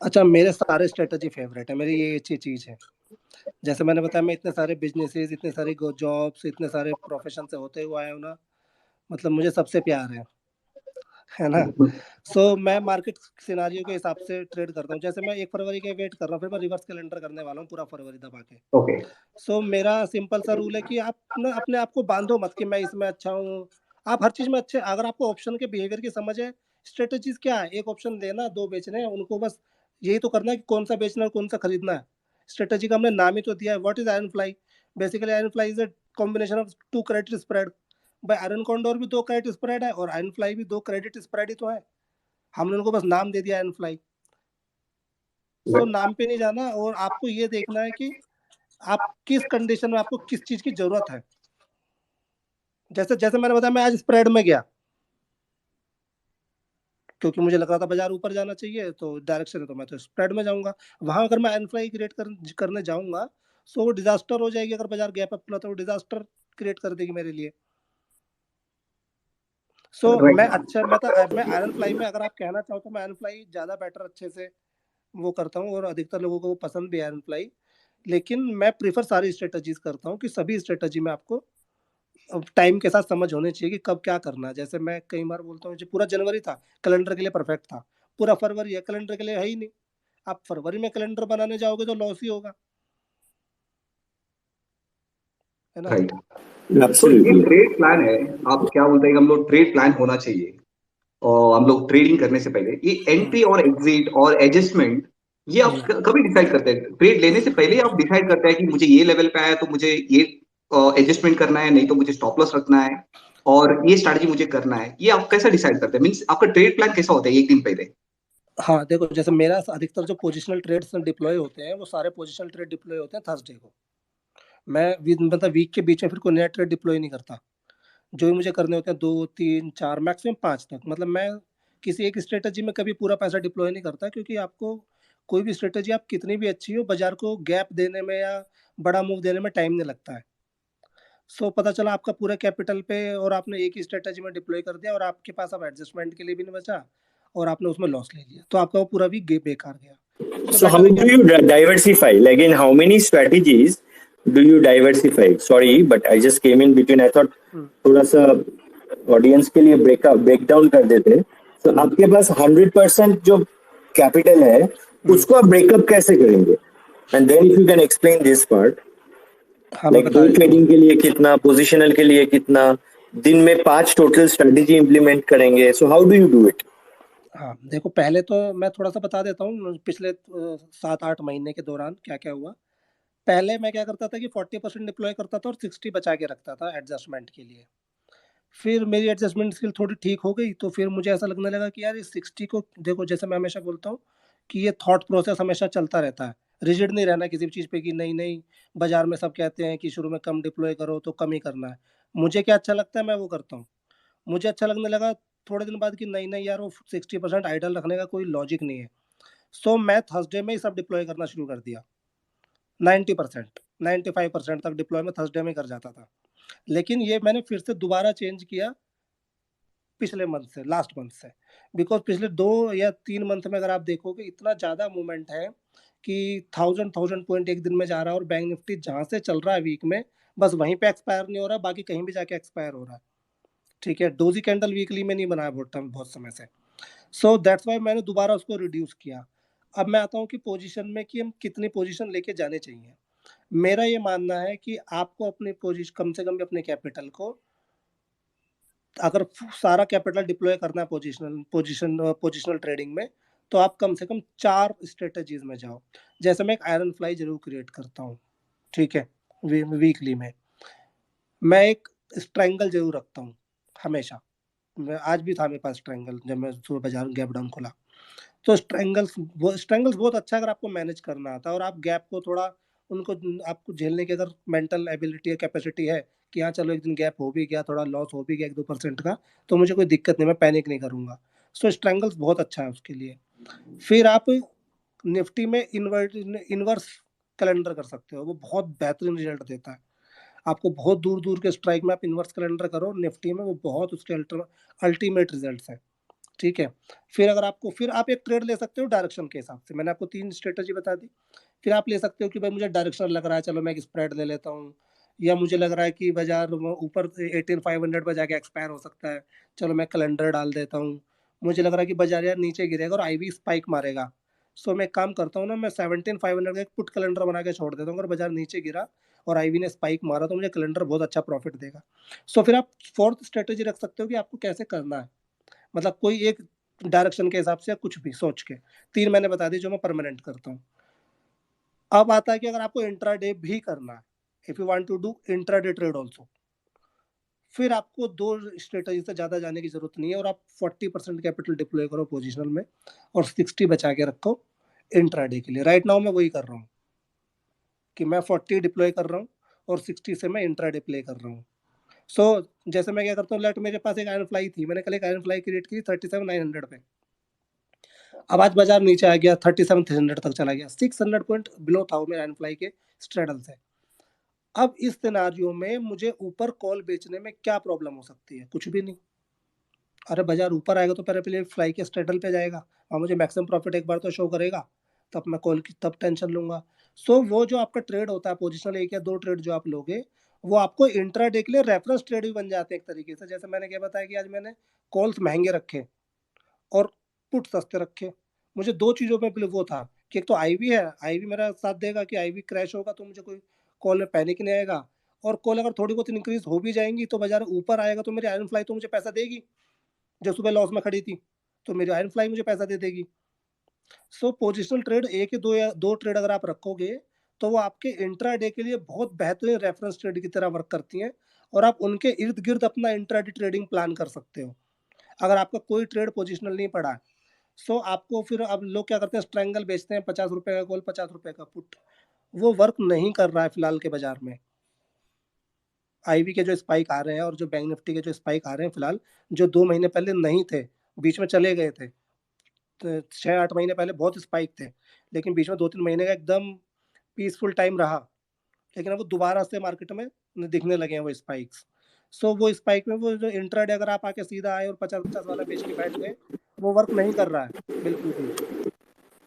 अच्छा, मेरे सारे स्ट्रेटजी फेवरेट है, मेरी ये अच्छी चीज़ है। जैसे मैंने बताया मैं इतने सारे बिजनेसेस, इतने सारे जॉब्स, इतने सारे प्रोफेशन से होते हुए आया हूँ ना, मतलब मुझे सबसे प्यार है ना। सो मैं मार्केट सिनारियो के हिसाब से ट्रेड करता हूँ। जैसे मैं 1 फरवरी के वेट कर रहा हूँ, फिर मैं रिवर्स कैलेंडर करने वाला हूँ पूरा फरवरी दबा के। ओके, सो मेरा सिंपल सा रूल है कि आप ना अपने आप को बांधो मत कि मैं इसमें अच्छा हूँ। आप हर चीज़ में अच्छे, अगर आपको ऑप्शन के बिहेवियर की समझ है, स्ट्रेटजीज क्या है, एक ऑप्शन लेना, 2 बेचने हैं, उनको बस यही तो करना है कि कौन सा बेचना है और कौन सा खरीदना है। स्ट्रेटजी का हमने नाम ही तो दिया है, what is iron fly. Basically iron fly is a combination of 2 credit spread. भाई आयरन कॉन्डोर भी 2 क्रेडिट स्प्रेड है और आयरन फ्लाई भी 2 क्रेडिट स्प्रेड ही तो है। हमने उनको बस नाम दे दिया एनफ्लाई। सो नाम पे नहीं जाना, और आपको ये देखना है कि आप किस कंडीशन में, आपको किस चीज की जरूरत है। जैसे जैसे मैंने बताया, मैं आज स्प्रेड में गया क्योंकि मुझे लग रहा था बाजार ऊपर जाना चाहिए, तो डायरेक्शन है तो मैं तो स्प्रेड में जाऊंगा। वहां अगर मैं एनफ्लाई क्रिएट करने जाऊंगा तो वो डिजास्टर हो जाएगी। अगर बाजार गैप अप खुला तो वो डिजास्टर क्रिएट कर देगी मेरे लिए। सो मैं आयरन फ्लाई में, अगर आप कहना चाहो तो मैं आयरन फ्लाई ज्यादा बेटर अच्छे से वो करता हूँ, और अधिकतर लोगों को वो पसंद भी है आयरन फ्लाई। लेकिन मैं प्रीफर सारी स्ट्रेटजीज करता हूँ कि सभी स्ट्रेटजी में आपको टाइम के साथ समझ होनी चाहिए कि कब क्या करना है। जैसे मैं कई बार बोलता हूँ, जो पूरा जनवरी था कैलेंडर के लिए परफेक्ट था, पूरा फरवरी है कैलेंडर के लिए है ही नहीं। आप फरवरी में कैलेंडर बनाने जाओगे तो लॉस ही होगा, है ना। राइट। तो ये Absolutely. ट्रेड प्लान है, आप क्या बोलते हैं कि हम लोग ट्रेड प्लान होना चाहिए और हम लोग ट्रेडिंग करने से पहले ये एंट्री और एग्जिट और एडजस्टमेंट, ये आप कभी डिसाइड करते हैं? ट्रेड लेने से पहले आप डिसाइड करते हैं कि मुझे ये लेवल पे आया तो मुझे ये एडजस्टमेंट करना है, नहीं तो मुझे स्टॉप लॉस रखना है और ये स्ट्रैटेजी मुझे करना है, ये आप कैसा डिसाइड करते हैं? मींस आपका ट्रेड प्लान कैसा होता है एक दिन पहले? हाँ देखो, जैसे मेरा अधिकतर जो पोजिशनल ट्रेड्स डिप्लॉय होते हैं, वो सारे पोजिशनल ट्रेड डिप्लॉय होते हैं थर्सडे को। मैं मतलब वीक के बीच में फिर कोई नया ट्रेड डिप्लॉय नहीं करता। जो भी मुझे करने होते हैं 2 3 4 मैक्सिमम 5 तक, मतलब मैं किसी एक स्ट्रेटजी में कभी पूरा पैसा डिप्लॉय नहीं करता, क्योंकि आपको कोई भी स्ट्रेटजी आप कितनी भी अच्छी हो, बाजार को गैप देने में या बड़ा मूव देने में टाइम नहीं लगता है। सो पता चला आपका पूरा कैपिटल पे और आपने एक ही स्ट्रेटजी में डिप्लॉय कर दिया, और आपके पास अब एडजस्टमेंट के लिए भी नहीं बचा, और आपने उसमें लॉस ले लिया, तो आपका वो पूरा वीक बेकार गया। सो So how बेटर है do कि you diversify? Like in how many strategies do you diversify? Sorry, but I just came in between. I thought थोड़ा सा ऑडियंस के लिए ब्रेक डाउन कर देते। तो आपके पास 100% जो कैपिटल है उसको आप ब्रेकअप कैसे करेंगे? And then if you can explain this part, हाँ मैं लाइक बता डे देता हूँ। ट्रेडिंग के लिए कितना, पोजिशनल के लिए कितना, दिन में 5 टोटल स्ट्रेटेजी इंप्लीमेंट करेंगे। So how do you do it? हाँ देखो, पहले तो मैं थोड़ा सा बता देता हूँ पिछले 7-8 महीने के दौरान क्या क्या हुआ। पहले मैं क्या करता था कि 40% डिप्लॉय करता था और 60 बचा के रखता था एडजस्टमेंट के लिए। फिर मेरी एडजस्टमेंट स्किल थोड़ी ठीक हो गई, तो फिर मुझे ऐसा लगने लगा कि यार इस 60 को देखो, जैसे मैं हमेशा बोलता हूँ कि ये थॉट प्रोसेस हमेशा चलता रहता है। रिजिड नहीं रहना किसी भी चीज़ पे कि नहीं नहीं, बाजार में सब कहते हैं कि शुरू में कम डिप्लॉय करो तो कम ही करना है। मुझे क्या अच्छा लगता है मैं वो करता हूँ। मुझे अच्छा लगने लगा थोड़े दिन बाद कि नहीं नहीं यार, वो 60% आइडल रखने का कोई लॉजिक नहीं है। सो मैं थर्सडे में ही सब डिप्लॉय करना शुरू कर दिया। 90% 95% तक डिप्लॉय में थर्सडे में कर जाता था। लेकिन ये मैंने फिर से दोबारा चेंज किया पिछले मंथ से, लास्ट मंथ से। बिकॉज पिछले 2 या 3 मंथ में अगर आप देखोगे, इतना ज़्यादा मूवमेंट है कि 1000 पॉइंट एक दिन में जा रहा है, और बैंक निफ्टी जहाँ से चल रहा है वीक में, बस वहीं पे एक्सपायर नहीं हो रहा, बाकी कहीं भी जाके एक्सपायर हो रहा है। ठीक है, डोजी कैंडल वीकली में नहीं बनाया बहुत समय से। सो दैट्स वाई मैंने दोबारा उसको रिड्यूस किया। अब मैं आता हूँ कि पोजीशन में, कि हम कितनी पोजीशन लेके जाने चाहिए। मेरा ये मानना है कि आपको अपनी पोजीशन, कम से कम अपने कैपिटल को, अगर सारा कैपिटल डिप्लॉय करना है पोजिशनल ट्रेडिंग में, तो आप कम से कम 4 स्ट्रेटजीज में जाओ। जैसे मैं एक आयरन फ्लाई जरूर क्रिएट करता हूँ, ठीक है, वीकली में। मैं एक स्ट्रैंगल जरूर रखता हूँ हमेशा। मैं आज भी था मेरे पास स्ट्रैंगल, जब मैं सुबह बाजार गैप डाउन खोला। तो स्ट्रैंगल्स बहुत अच्छा अगर आपको मैनेज करना आता है, और आप गैप को थोड़ा, उनको आपको झेलने की अगर मेंटल एबिलिटी या कैपेसिटी है कि हाँ चलो एक दिन गैप हो भी गया, थोड़ा लॉस हो भी गया 1-2% का, तो मुझे कोई दिक्कत नहीं, मैं पैनिक नहीं करूंगा। सो स्ट्रैंगल्स बहुत अच्छा है उसके लिए। फिर आप निफ्टी में इनवर्स कैलेंडर कर सकते हो, वो बहुत बेहतरीन रिजल्ट देता है आपको। बहुत दूर दूर के स्ट्राइक में आप इनवर्स कैलेंडर करो निफ्टी में, वो बहुत उसके अल्टीमेट रिजल्ट है। ठीक है, फिर अगर आपको, फिर आप एक ट्रेड ले सकते हो डायरेक्शन के हिसाब से। मैंने आपको 3 स्ट्रेटजी बता दी। फिर आप ले सकते हो कि भाई मुझे डायरेक्शन लग रहा है, चलो मैं एक स्प्रेड ले लेता हूँ, या मुझे लग रहा है कि बाजार ऊपर 18500 पर जाके एक्सपायर हो सकता है, चलो मैं कैलेंडर डाल देता हूँ। मुझे लग रहा है कि बाजार यार नीचे गिरेगा और आईवी स्पाइक मारेगा, सो मैं एक काम करता हूँ ना, मैं 17500 का एक पुट कैलेंडर बना के छोड़ देता हूँ। अगर बाजार नीचे गिरा और आईवी ने स्पाइक मारा तो मुझे कैलेंडर बहुत अच्छा प्रॉफिट देगा। सो फिर आप 4th स्ट्रेटेजी रख सकते हो कि आपको कैसे करना है, मतलब कोई एक डायरेक्शन के हिसाब से, या कुछ भी सोच के। 3 मैंने बता दी जो मैं परमानेंट करता हूँ। अब आता है कि अगर आपको इंट्राडे भी करना है, if you want to do intraday trade also, फिर आपको 2 स्ट्रेटजी से ज़्यादा जाने की ज़रूरत नहीं है और आप 40% कैपिटल डिप्लॉय करो पोजिशनल में और 60 बचा के रखो इंट्राडे के लिए। राइट नाउ मैं वही कर रहा हूँ कि मैं 40 डिप्लॉय कर रहा हूँ और 60 से मैं इंट्राडे प्ले कर रहा हूँ। सो जैसे मैं क्या करता हूँ, लेट मेरे पास एक आयरन फ्लाई थी, मैंने कल एक आयरन फ्लाई क्रिएट की 37,900 पे। अब आज बाजार नीचे आ गया, 37,300 तक चला गया, 600 पॉइंट बिलो था वो मेरे आयरन फ्लाई के स्ट्रेडल से। अब इस सिनेरियो में मुझे ऊपर कॉल बेचने में क्या प्रॉब्लम हो सकती है? कुछ भी नहीं। अरे बाजार ऊपर आएगा तो पहले फ्लाई के स्ट्रेडल पे जाएगा और मुझे मैक्सिमम प्रॉफिट एक बार तो शो करेगा, तब मैं कॉल की तब टेंशन लूंगा। सो वो जो आपका ट्रेड होता है पोजिशनल 1 या 2 ट्रेड जो आप लोगे, वो आपको इंट्राडे के लिए रेफरेंस ट्रेड भी बन जाते हैं एक तरीके से। जैसे मैंने क्या बताया कि आज मैंने कॉल्स महंगे रखे और पुट सस्ते रखे। मुझे 2 चीज़ों में वो था कि एक तो आईवी है, आईवी मेरा साथ देगा कि आईवी क्रैश होगा तो मुझे कोई कॉल में पैनिक नहीं आएगा, और कॉल अगर थोड़ी बहुत इंक्रीज हो भी जाएंगी तो बाजार ऊपर आएगा तो मेरी आयरन फ्लाई तो मुझे पैसा देगी, जो सुबह लॉस में खड़ी थी तो मेरी आयरन फ्लाई मुझे पैसा दे देगी। सो पोजिशनल ट्रेड 1 या 2 ट्रेड अगर आप रखोगे तो वो आपके इंट्राडे के लिए बहुत बेहतरीन रेफरेंस ट्रेड की तरह वर्क करती हैं और आप उनके इर्द गिर्द अपना इंट्राडे ट्रेडिंग प्लान कर सकते हो अगर आपका कोई ट्रेड पोजिशनल नहीं पड़ा है। सो आपको फिर अब लोग क्या करते हैं, स्ट्रैंगल बेचते हैं, 50 रुपए का कॉल 50 रुपए का पुट, वो वर्क नहीं कर रहा है फिलहाल के बाजार में। आईवी के जो स्पाइक आ रहे हैं और जो बैंक निफ्टी के जो स्पाइक आ रहे हैं फिलहाल, जो 2 महीने पहले नहीं थे, बीच में चले गए थे, तो 6-8 महीने पहले बहुत स्पाइक थे, लेकिन बीच में 2-3 महीने का एकदम पीसफुल टाइम रहा, लेकिन अब वो दोबारा से मार्केट में दिखने लगे हैं वो स्पाइक्स। सो वो स्पाइक में वो जो इंट्राडे अगर आप आके सीधा आए और 50-50 वाला बेच के बैठ गए, वो वर्क नहीं कर रहा है बिल्कुल भी।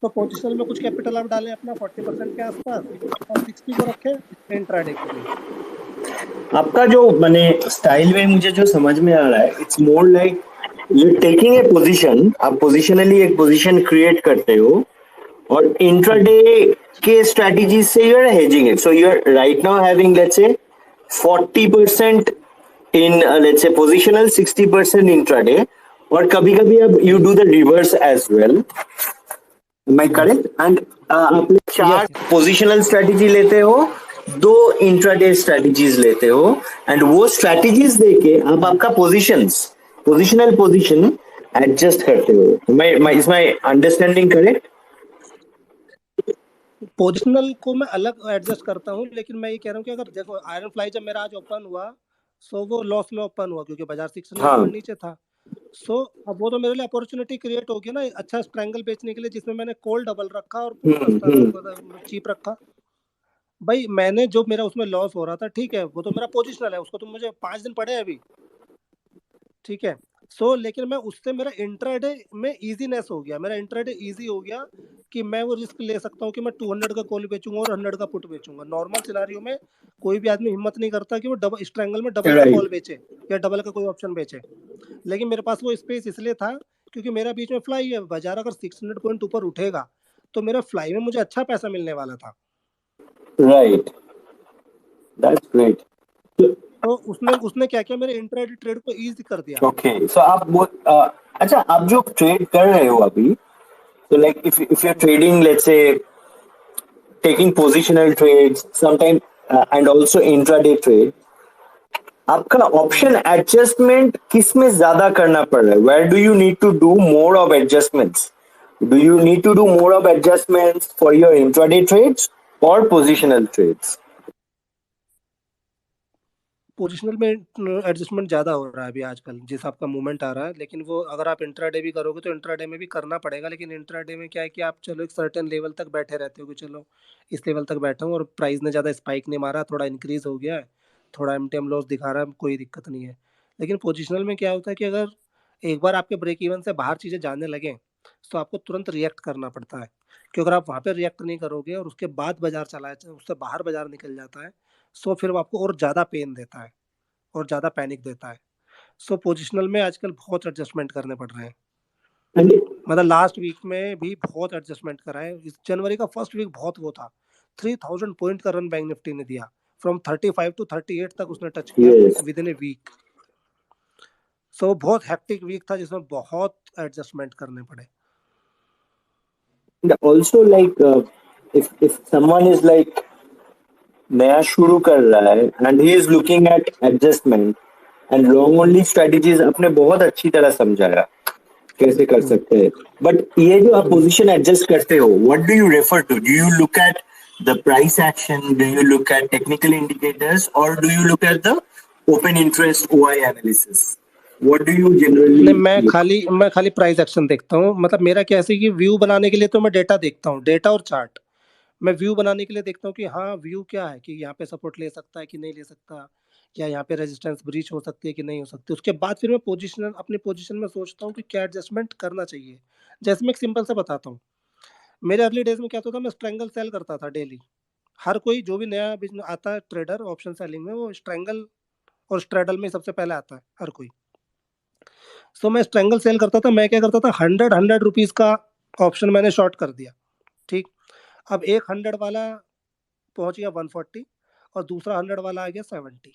तो पोजिशनल में कुछ कैपिटल आप डालें अपना 40% के आसपास और 60 को रखें इंट्राडे के लिए। आपका जो माने स्टाइल में मुझे जो समझ में आ रहा है, it's more like you taking a position, आप पोजिशनली एक पोजीशन क्रिएट करते हो और इंट्राडे के स्ट्रेटजी से you are hedging it, so you are right now having let's say 40% in let's say positional, 60% intraday, और कभी कभी अब you do the reverse as well, am I correct? And आप 4 positional strategy लेते हो, 2 intraday strategies लेते हो, and वो strategies देके आप आपका positional position adjust करते हो। is my understanding correct? Positional को मैं अलग एडजस्ट करता हूँ, लेकिन मैं ये कह रहा हूँ कि अगर देखो आयरन फ्लाई जब मेरा आज ओपन हुआ, सो वो लॉस में ओपन हुआ क्योंकि बाजार 600 पॉइंट नीचे था। सो अब वो तो मेरे लिए अपॉर्चुनिटी क्रिएट होगी ना अच्छा स्ट्रैंगल बेचने के लिए, जिसमें मैंने कॉल डबल रखा और चीप रखा। भाई मैंने जो मेरा उसमें लॉस हो रहा था, ठीक है, वो तो मेरा पोजिशनल है, उसको तो मुझे 5 दिन पड़े अभी, ठीक है। सो लेकिन मैं उससे मेरा इंट्राडे में इजीनेस हो गया, मेरा इंट्राडे इजी हो गया कि मैं वो रिस्क ले सकता हूँ कि मैं 200 का कॉल बेचूंगा और 100 का पुट बेचूंगा। नॉर्मल सिनारियो में कोई भी आदमी हिम्मत नहीं करता कि वो डबल स्ट्रैंगल में डबल का कॉल बेचे या डबल का कोई ऑप्शन बेचे, लेकिन मेरे पास वो स्पेस इसलिए था क्योंकि मेरा बीच में फ्लाई है, बाजार अगर 600 पॉइंट ऊपर उठेगा तो मेरा फ्लाई में मुझे अच्छा पैसा मिलने वाला था। Right, that's great. तो उसने क्या किया, मेरे इंट्राडे ट्रेड को इजी कर दिया। ओके, सो आप वो अच्छा, आप जो ट्रेड कर रहे हो अभी, so like if you're trading, let's say taking positional trades sometime and also intraday trade, आपका ऑप्शन एडजस्टमेंट किस में ज्यादा करना पड़ रहा है? Where do you need to do more of adjustments? Do you need to do more of adjustments for your intraday trades or positional trades? Positional में adjustment ज़्यादा हो रहा है अभी आजकल, जिस आपका मूवमेंट आ रहा है, लेकिन वो अगर आप इंट्राडे भी करोगे तो इंट्राडे में भी करना पड़ेगा। लेकिन इंट्राडे में क्या है कि आप चलो एक सर्टेन लेवल तक बैठे रहते हो कि चलो इस लेवल तक बैठा हूँ और प्राइस ने ज़्यादा स्पाइक नहीं मारा, थोड़ा इंक्रीज हो गया है, थोड़ा एमटीएम लॉस दिखा रहा है, कोई दिक्कत नहीं है। लेकिन पोजिशनल में क्या होता है कि अगर एक बार आपके ब्रेक इवन से बाहर चीज़ें जाने लगें तो आपको तुरंत रिएक्ट करना पड़ता है, क्योंकि अगर आप वहाँ पे रिएक्ट नहीं करोगे और उसके बाद बाजार चला है, उससे बाहर बाजार निकल जाता है, सो फिर वो आपको और ज़्यादा पेन देता है और ज़्यादा पैनिक देता है। सो पोजिशनल में आजकल बहुत एडजस्टमेंट करने पड़ रहे हैं, मतलब लास्ट वीक में भी बहुत एडजस्टमेंट करा है। इस जनवरी का फर्स्ट वीक बहुत वो था, 3000 पॉइंट का रन बैंक निफ्टी ने दिया, फ्रॉम 35 टू 38 तक उसने टच किया विद इन ए वीक। सो बहुत हेक्टिक वीक था जिसमें बहुत एडजस्टमेंट करने पड़े। Also like if someone is like नया शुरू कर रहा है and he is looking at adjustment, and long only strategies आपने बहुत अच्छी तरह समझाया कैसे कर सकते हैं. बट ये जो आप पोजीशन एडजस्ट करते हो, what do you refer to? Do you look at the price action, do you look at technical indicators, और do you look at the open interest OI analysis? What do you generally? नहीं, मैं खाली price action देखता हूँ. मतलब मेरा क्या है कि व्यू बनाने के लिए तो मैं डेटा देखता हूँ, डेटा और चार्ट. मैं व्यू बनाने के लिए देखता हूँ कि हाँ व्यू क्या है, कि यहाँ पे सपोर्ट ले सकता है कि नहीं ले सकता, या यहाँ पे रेजिस्टेंस ब्रीच हो सकती है कि नहीं हो सकती. उसके बाद फिर मैं अपनी पोजीशन में सोचता हूँ कि क्या एडजस्टमेंट करना चाहिए. जैसे मैं एक सिंपल सा बताता हूँ. मेरे अर्ली डेज में क्या होता था, मैं स्ट्रैंगल सेल करता था डेली. हर कोई जो भी नया बिजनेस आता है ट्रेडर ऑप्शन सेलिंग में, वो स्ट्रैंगल और स्ट्रेडल में सबसे पहले आता है हर कोई. सो मैं स्ट्रैंगल सेल करता था. मैं क्या करता था, 100 रुपीज का ऑप्शन मैंने शॉर्ट कर दिया. ठीक. अब एक 100 वाला पहुंच गया 140 और दूसरा 100 वाला आ गया 70.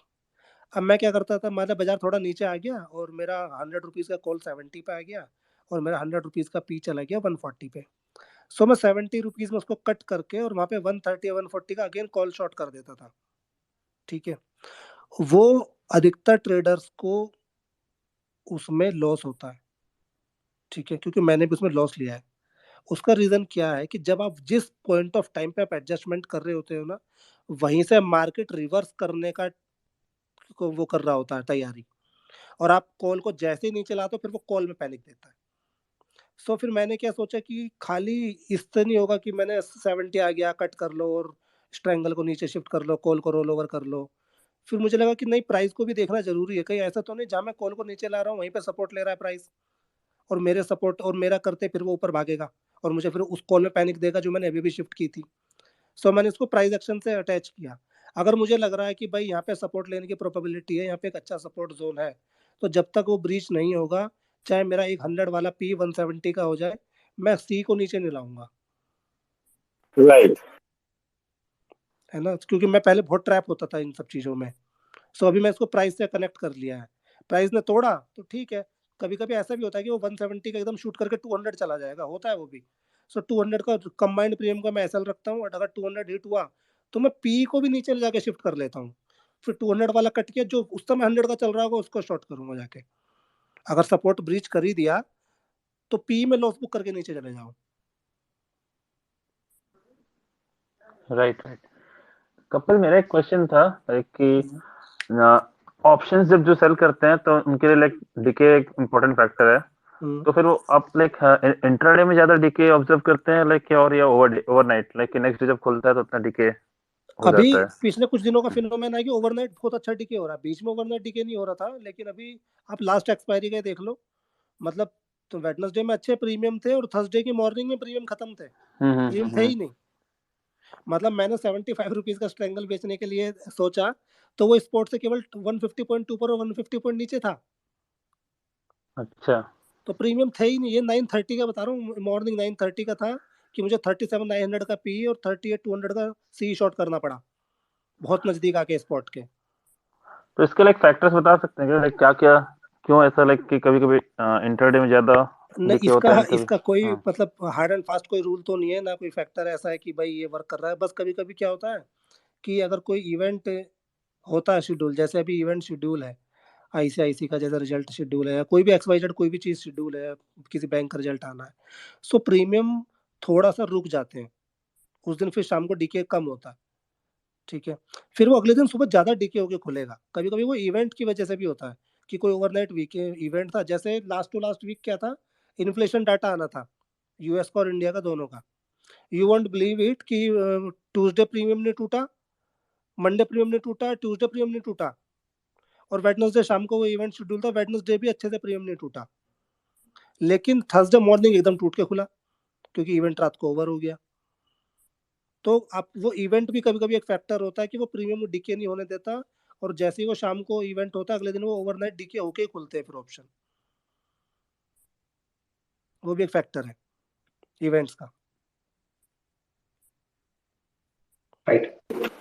अब मैं क्या करता था, मतलब बाजार थोड़ा नीचे आ गया और मेरा 100 रुपीज का कॉल 70 पे आ गया और मेरा 100 रुपीज का पी चला गया 140 पे. सो मैं 70 रुपीज में उसको कट करके और वहां पे 130 या 140 का अगेन कॉल शॉर्ट कर देता था. ठीक है. वो अधिकतर ट्रेडर्स को उसमें लॉस होता है. ठीक है, क्योंकि मैंने भी उसमें लॉस लिया है. उसका रीजन क्या है कि जब आप जिस पॉइंट ऑफ टाइम पे आप एडजस्टमेंट कर रहे होते हो ना, वहीं से मार्केट रिवर्स करने का वो कर रहा होता है तैयारी, और आप कॉल को जैसे ही नीचे लाते हो फिर वो कॉल में पैनिक देता है. सो फिर मैंने क्या सोचा कि खाली इससे नहीं होगा कि मैंने 70 आ गया कट कर लो और स्ट्रैंगल को नीचे शिफ्ट कर लो, कॉल को रोल ओवर कर लो. फिर मुझे लगा कि नहीं, प्राइस को भी देखना जरूरी है. कहीं ऐसा तो नहीं जहाँ मैं कॉल को नीचे ला रहा हूँ वहीं पे सपोर्ट ले रहा है प्राइस, और मेरे सपोर्ट और मेरा करते फिर वो ऊपर भागेगा और मुझे फिर उस कॉल में पैनिक देगा जो मैंने अभी भी शिफ्ट की थी. सो मैंने इसको प्राइस एक्शन से अटैच किया. अगर मुझे लग रहा है कि भाई यहाँ पे सपोर्ट लेने की प्रोबेबिलिटी है, यहाँ पे एक अच्छा सपोर्ट जोन है, तो जब तक वो ब्रीच नहीं होगा, चाहे मेरा एक 100 वाला पी 170 का हो जाए, मैं सी को नीचे नहीं लाऊंगा. राइट. है ना, क्योंकि मैं पहले बहुत ट्रैप होता था इन सब चीजों में. सो अभी मैं इसको प्राइस से कनेक्ट कर लिया है. प्राइस ने तोड़ा तो ठीक है. कभी कभी ऐसा भी होता है कि वो 170 का एकदम शूट करके 200 चला जाएगा, होता है वो भी. सो 200 का कंबाइंड प्रीमियम का मैं एसएल रखता हूँ, और अगर 200 हिट हुआ तो मैं पी को भी नीचे ले जाके शिफ्ट कर लेता हूँ. फिर 200 वाला कट के जो उस समय 100 का चल रहा होगा उसको शॉर्ट करूंगा जाके. अगर सपोर्ट ब्रीच कर ही दिया तो पी में लॉस बुक करके नीचे चले जाओ. राइट. कपिल, मेरा एक क्वेश्चन था कि ऑप्शंस जब जो सेल करते हैं तो उनके लिए लाइक डीके एक इम्पोर्टेंट फैक्टर है. तो फिर वो आप लाइक इंट्राडे में ज्यादा डीके ऑब्जर्व करते हैं लाइक, और या ओवरनाइट लाइक नेक्स्ट डे जब खुलता है तो उतना डीके हो अभी जाता है? पिछले कुछ दिनों का फिनोमेना है कि ओवरनाइट बहुत अच्छा डीके हो रहा है. बीच में ओवरनाइट डीके नहीं हो रहा था, लेकिन अभी आप लास्ट एक्सपायरी का देख लो. मतलब तो वेडनेसडे में अच्छे प्रीमियम थे और थर्सडे की मॉर्निंग में प्रीमियम खत्म थे, प्रीमियम थे ही नहीं. मतलब मैंने 75 रुपीज का स्ट्रैंगल बेचने के लिए सोचा तो वो स्पोर्ट से केवल 150 पॉइंट ऊपर और 150 पॉइंट नीचे था. अच्छा. तो प्रीमियम थे ही नहीं. ये 930 का बता रहा हूँ, मॉर्निंग 930 का था कि मुझे 37,900 का पी और 38,200 का सी शॉर्ट करना पड़ा, बहुत नजदीक आके स्पॉट के. तो इसके लाइक फैक्टर्स बता सकते हैं क्या, लाइक क्या क्या, क्यों ऐसा लाइक कि कभी कभी इंटरडे में ज्यादा नहीं, डीके होता है, इसका कोई मतलब हार्ड एंड फास्ट कोई रूल तो नहीं है ना, कोई फैक्टर ऐसा है कि भाई ये वर्क कर रहा है. बस कभी कभी क्या होता है कि अगर कोई इवेंट होता है शेड्यूल, जैसे अभी इवेंट शेड्यूल है आईसीआईसी का, जैसा रिजल्ट शेड्यूल है, कोई भी XYZ कोई भी चीज़ शेड्यूल है, किसी बैंक का रिजल्ट आना है, सो प्रीमियम थोड़ा सा रुक जाते हैं उस दिन. फिर शाम को डीके कम होता है. ठीक है. फिर वो अगले दिन सुबह ज़्यादा डीके होके खुलेगा. कभी कभी वो इवेंट की वजह से भी होता है कि कोई ओवरनाइट वीक इवेंट था. जैसे लास्ट टू लास्ट वीक क्या था, इन्फ्लेशन डाटा आना था यूएस का और इंडिया का दोनों का. यू वोंट बिलीव इट कि ट्यूसडे प्रीमियम ने टूटा, मंडे प्रीमियम ने टूटा, ट्यूसडे प्रीमियम ने टूटा, और वेडनेसडे शाम को वो इवेंट शेड्यूल था, वेडनेसडे भी अच्छे से प्रीमियम नहीं टूटा. लेकिन थर्सडे मॉर्निंग एकदम टूट के खुला क्योंकि इवेंट रात को ओवर हो गया. तो आप वो इवेंट भी कभी कभी एक फैक्टर होता है कि वो प्रीमियम डीके नहीं होने देता, और जैसे ही वो शाम को इवेंट होता है अगले दिन वो ओवरनाइट डीके होके ही खुलते हैं फिर ऑप्शन. वो भी एक फैक्टर है इवेंट्स का. Right.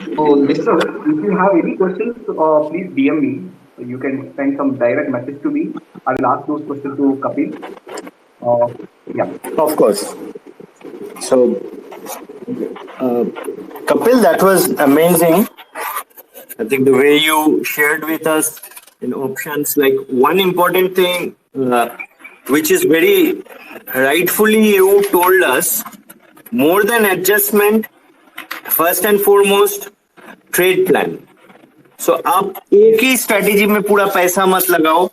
So, listeners, if you have any questions, please DM me. You can send some direct message to me. I will ask those questions to Kapil. Yeah. Of course. So, Kapil, that was amazing. I think the way you shared with us in options. Like one important thing, which is very rightfully you told us, more than adjustment, first and foremost, trade plan. So आप एक ही strategy में पूरा पैसा मत लगाओ.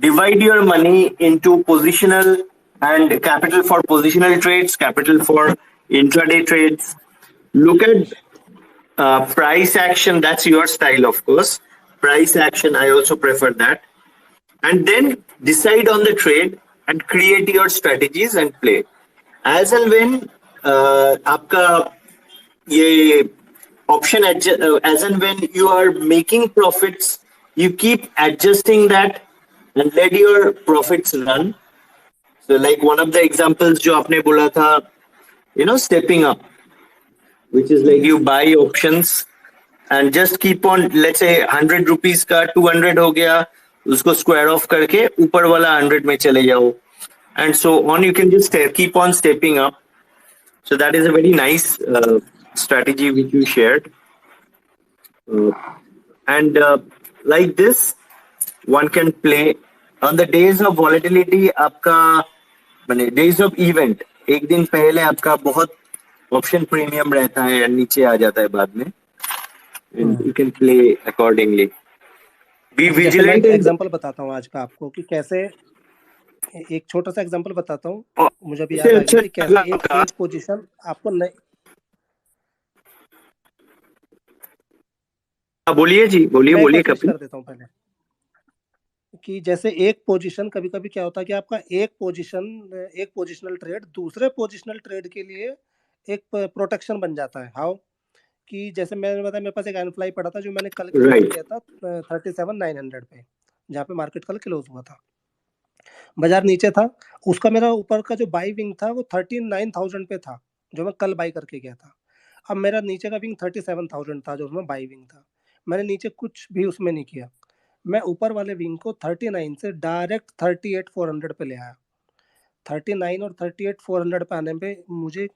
Divide your money into positional and capital for positional trades, capital for intraday trades. Look at price action. That's your style, of course. Price action, I also prefer that. And then decide on the trade and create your strategies and play. As and when आपका ये option as and when you are making profits, you keep adjusting that and let your profits run. So like one of the examples जो आपने बोला था, stepping up, which is like you buy options and just keep on, let's say 100 rupees का 200 हो गया, उसको square off करके ऊपर वाला 100 में चले जाओ, and so on. You can just keep on stepping up. So that is a very nice strategy which you shared. And like this, one can play on the days of volatility. आपका माने days of event, एक दिन पहले आपका बहुत option premium रहता है, नीचे आ जाता है बाद में, and you can play accordingly. Be vigilant. Example बताता हूँ आज का आपको कि कैसे, एक छोटा सा एग्जांपल बताता हूँ, मुझे भी याद आ गया कि कैसे एक पोजीशन आपको नहीं. बोलिए जी, बोलिए कर देता हूँ पहले कि जैसे एक पोजीशन, कभी कभी क्या होता है कि आपका एक पोजीशनल ट्रेड दूसरे पोजीशनल ट्रेड के लिए एक प्रोटेक्शन बन जाता है. हाउ कि जैसे मैंने बताया, मेरे पास एक एनफ्लाई पड़ा था जो मैंने कल किया था 37,900 पे, जहाँ पे मार्केट कल क्लोज हुआ था. बाजार नीचे था, उसका मेरा ऊपर का जो बाई विंग था वो 39,000 पे था, जो मैं कल बाई करके गया था. अब मेरा नीचे का विंग 37,000 था, जो उसमें बाई विंग था. मैंने नीचे कुछ भी उसमें नहीं किया, मैं ऊपर वाले विंग को 39 से डायरेक्ट 38,400 पे ले आया. 39 और 38,400 पे आने पे मुझे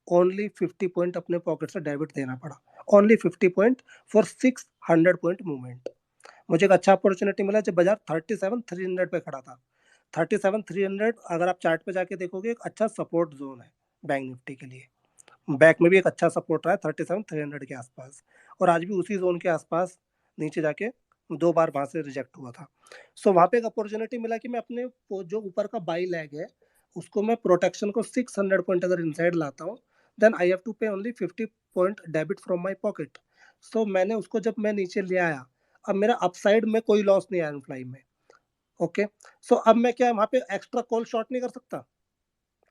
ओनली 50 पॉइंट अपने पॉकेट से डेबिट देना पड़ा. Only 50 point for 600 point movement. मुझे एक अच्छा अपॉर्चुनिटी मिला जब बाजार 37,300 पे खड़ा था. 37,300 अगर आप चार्ट पे जाके देखोगे, एक अच्छा सपोर्ट जोन है बैंक निफ्टी के लिए. बैक में भी एक अच्छा सपोर्ट रहा है 37,300 के आसपास, और आज भी उसी जोन के आसपास नीचे जाके 2 बार वहां से रिजेक्ट हुआ था. सो वहां पे एक अपॉर्चुनिटी मिला कि मैं अपने जो ऊपर का बाई लैग है उसको मैं प्रोटेक्शन को 600 पॉइंट अगर इनसाइड लाता हूँ, then I have to pay only 50 point debit from my pocket. So मैंने उसको जब मैं नीचे ले आया, अब मेरा अपसाइड में कोई लॉस नहीं आया इनफ्लाई में. ओके, सो अब मैं क्या वहां पे एक्स्ट्रा कॉल शॉर्ट नहीं कर सकता?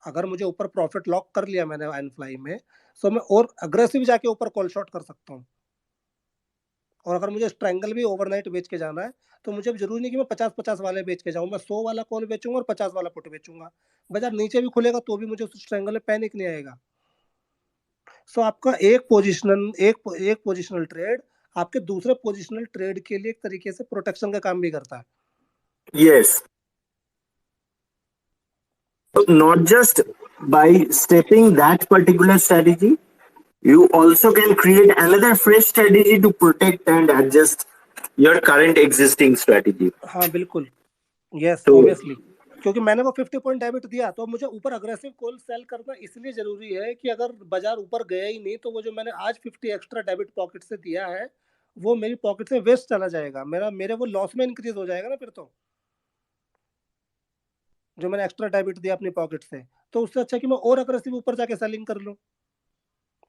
अगर मुझे ऊपर प्रॉफिट लॉक कर लिया मैंने इनफ्लाई में, सो मैं और अग्रेसिव जाके ऊपर कॉल शॉर्ट कर सकता हूँ. और अगर मुझे स्ट्रैंगल भी ओवरनाइट बेच के जाना है, तो मुझे जरूरी नहीं कि मैं 50-50 वाले बेच के जाऊं. मैं 100 वाला कॉल बेचूंगा और 50 वाला पुट बेचूंगा. बाजार नीचे भी खुलेगा तो भी मुझे उस स्ट्रैंगल में पैनिक नहीं आएगा. सो आपका एक पोजिशनल ट्रेड आपके दूसरे पोजिशनल ट्रेड के लिए एक तरीके से प्रोटेक्शन का काम भी करता है. Yes. Not just by stepping that particular strategy, you also can create another fresh strategy to protect and adjust your current existing strategy. हाँ बिल्कुल, यस, ऑब्वियसली, क्योंकि मैंने वो 50 पॉइंट डेबिट दिया, तो मुझे ऊपर अग्रेसिव कॉल सेल करना इसलिए जरूरी है कि अगर बाजार ऊपर गया ही नहीं तो वो जो मैंने आज 50 एक्स्ट्रा डेबिट पॉकेट से दिया है वो मेरी पॉकेट से वेस्ट चला जाएगा. मेरे वो लॉस में इंक्रीज हो जाएगा ना फिर तो, जो मैंने एक्स्ट्रा डेबिट दिया अपनी पॉकेट से. तो उससे अच्छा कि मैं और अग्रेसिव ऊपर जाके सेलिंग कर लूं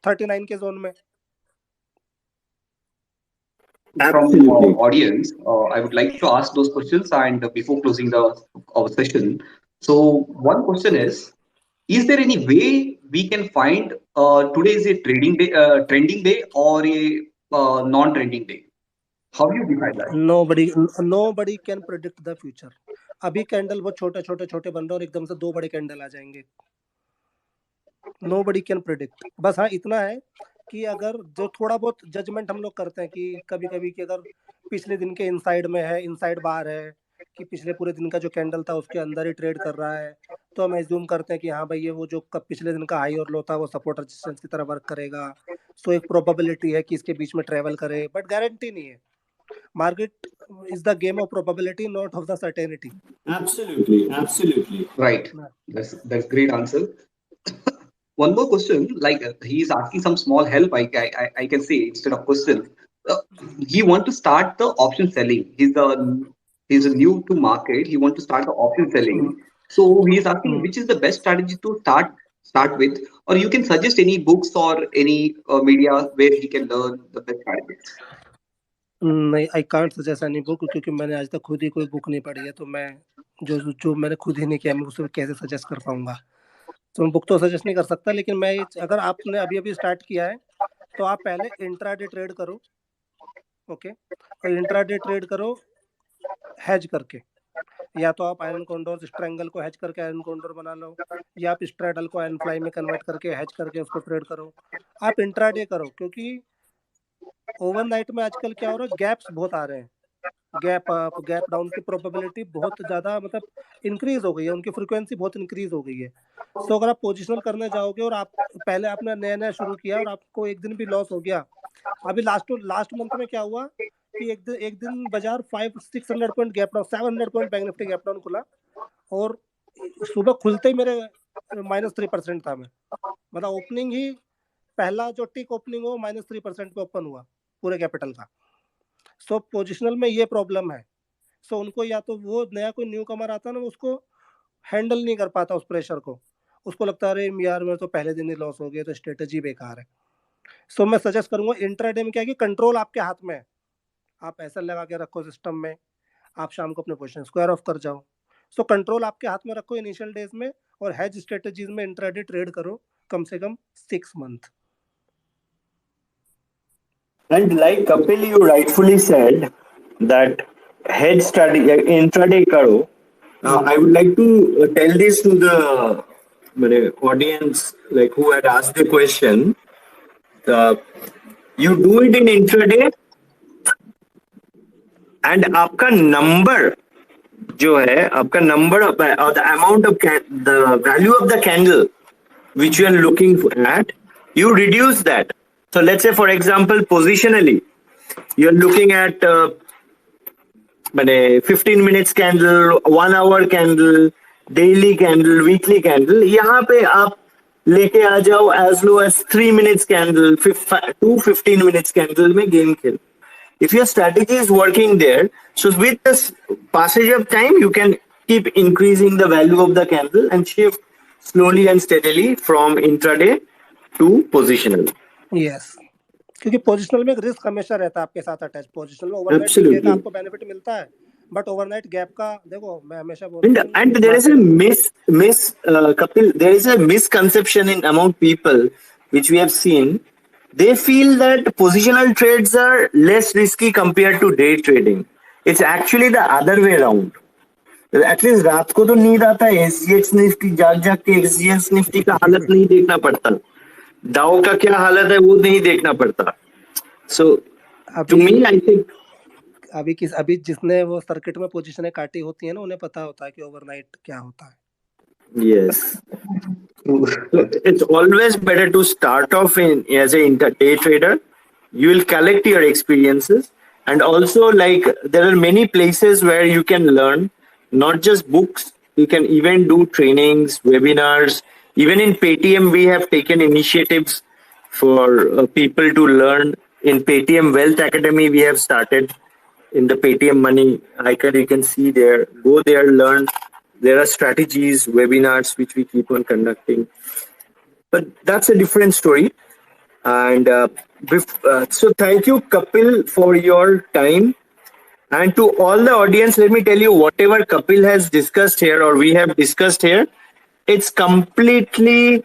39 के जोन में. From audience, I would like to ask those questions and before closing our session. So one question is there any way we can find today is a trending day or a non-trending day? How do you define that? Nobody can predict the future. अभी candle बहुत छोटे बन रहे और एकदम से 2 बड़े candle आ जाएंगे. Nobody can predict. बस हाँ इतना है कि अगर जो थोड़ा बहुत जजमेंट हम लोग करते हैं कि कभी कि अगर पिछले दिन के इनसाइड में है, इनसाइड बाहर है, कि पिछले पूरे दिन का जो कैंडल था उसके अंदर ही ट्रेड कर रहा है, तो हम एज्यूम करते हैं कि हाँ भाई ये वो जो पिछले दिन का हाई और लो था वो सपोर्ट रेजिस्टेंस की तरह वर्क करेगा. सो एक प्रोबेबिलिटी है कि इसके बीच में ट्रेवल करे, बट गारंटी नहीं है. market is the game of probability, not of the certainty. Absolutely. Right. That's great answer. One more question, like he's asking some small help, I can say, instead of question. He want to start the option selling. He's new to market. He want to start the option selling. So he is asking which is the best strategy to start with, or you can suggest any books or any media where he can learn the best strategies. नहीं, I can't suggest any book, क्योंकि मैंने आज तक खुद ही कोई book नहीं पढ़ी है, तो मैं जो मैंने खुद ही नहीं किया, मैं उसे कैसे सजेस्ट कर पाऊंगा। तो मैं बुक तो सजेस्ट नहीं कर सकता, लेकिन मैं अगर आपने अभी स्टार्ट किया है तो आप पहले इंट्राडे ट्रेड करो, ओके, और इंट्राडे ट्रेड करो हेज करके, या तो आप आयरन कॉन्डोर स्ट्रेंगल को हेज करके आयरन कॉन्डोर बना लो, या आप स्ट्रेडल को आयरन फ्लाई में कन्वर्ट करके हेज करके उसको ट्रेड करो। आप इंट्राडे करो, क्योंकि ओवरनाइट में आजकल क्या हो रहा है, गैप्स बहुत आ रहे हैं, गैप अप गैप डाउन की प्रोबेबिलिटी बहुत ज़्यादा मतलब इंक्रीज हो गई है, उनकी फ्रीक्वेंसी बहुत इंक्रीज हो गई है। तो अगर आप पोजिशनल करने जाओगे और आप पहले आपने नया शुरू किया और आपको एक दिन भी लॉस हो गया, अभी लास्ट मंथ में क्या हुआ कि एक दिन बाजार 500-600 point gap down, 700 point bank Nifty gap down खुला, और सुबह खुलते ही मेरे -3% था। मैं मतलब ओपनिंग ही पहला जो टिक ओपनिंग हो -3% पे ओपन हुआ पूरे कैपिटल का। सो पोजिशनल में ये प्रॉब्लम है। सो उनको या तो वो नया कोई न्यू कमर आता है ना, उसको हैंडल नहीं कर पाता उस प्रेशर को, उसको लगता है अरे यार मेरे तो पहले दिन ही लॉस हो गया, तो स्ट्रेटेजी बेकार है। सो मैं सजेस्ट करूंगा इंट्राडे में क्या है कि कंट्रोल आपके हाथ में है, आप ऐसा लगा के रखो सिस्टम में, आप शाम को अपने पोजीशन स्क्वायर ऑफ कर जाओ। सो कंट्रोल आपके हाथ में रखो इनिशियल डेज में, और हेज स्ट्रेटेजीज में इंट्राडे ट्रेड करो कम से कम 6 month. And like Kapil, you rightfully said that hedge strategy intraday karo. I would like to tell this to the audience, like who had asked the question. You do it in intraday, and आपका number जो है, आपका number of or the amount of the value of the candle which you are looking at, you reduce that. So let's say, for example, positionally, you're looking at 15 minutes candle, 1 hour candle, daily candle, weekly candle. यहाँ पे आप लेके आ जाओ as low as 3 minutes candle, 15 minutes candle में game खेल. If your strategy is working there, so with the passage of time, you can keep increasing the value of the candle and shift slowly and steadily from intraday to positional. Yes, क्योंकि positional में एक risk हमेशा रहता है आपके साथ attach. Positional में overnight का आपको बेनिफिट मिलता है, बट ओवरनाइट गैप का देखो, मैं हमेशा बोलता हूं, and there is a Kapil, there is a misconception in among people which we have seen. They feel that positional trades are less risky compared to day trading. It's actually the other way around. At least रात को तो नींद आता है, SGX Nifty जाग के SGX Nifty का हालत नहीं देखना पड़ता, डाउ का क्या हालत है वो नहीं देखना पड़ता। सो टू मी आई थिंक अभी जिसने वो सर्किट में पोजीशनें काटी होती है ना, उन्हें पता होता है कि ओवरनाइट क्या होता है। Yes. It's always better to start off as a day trader. You will collect your experiences, and also like there are many places where you can learn, not just books. You can even do trainings, webinars. Even in Paytm, we have taken initiatives for people to learn. In Paytm Wealth Academy, we have started in the Paytm Money icon. You can see there. Go there, learn. There are strategies, webinars, which we keep on conducting. But that's a different story. And so thank you, Kapil, for your time. And to all the audience, let me tell you, whatever Kapil has discussed here or we have discussed here, it's completely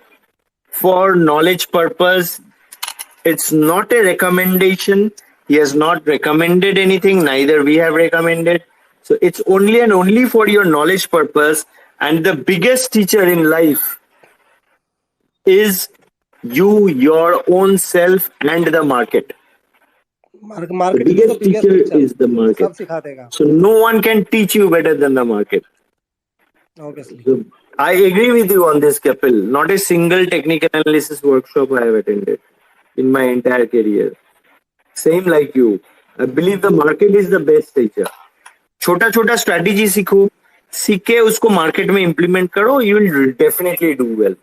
for knowledge purpose. It's not a recommendation. He has not recommended anything, neither we have recommended. So it's only and only for your knowledge purpose. And the biggest teacher in life is you, your own self, and the market. The biggest teacher is the market. So no one can teach you better than the market. Obviously. So I agree with you on this, Kapil. Not a single technical analysis workshop I have attended in my entire career. Same like you. I believe the market is the best teacher. छोटा छोटा strategy सीख के उसको market में implement करो, you will definitely do well.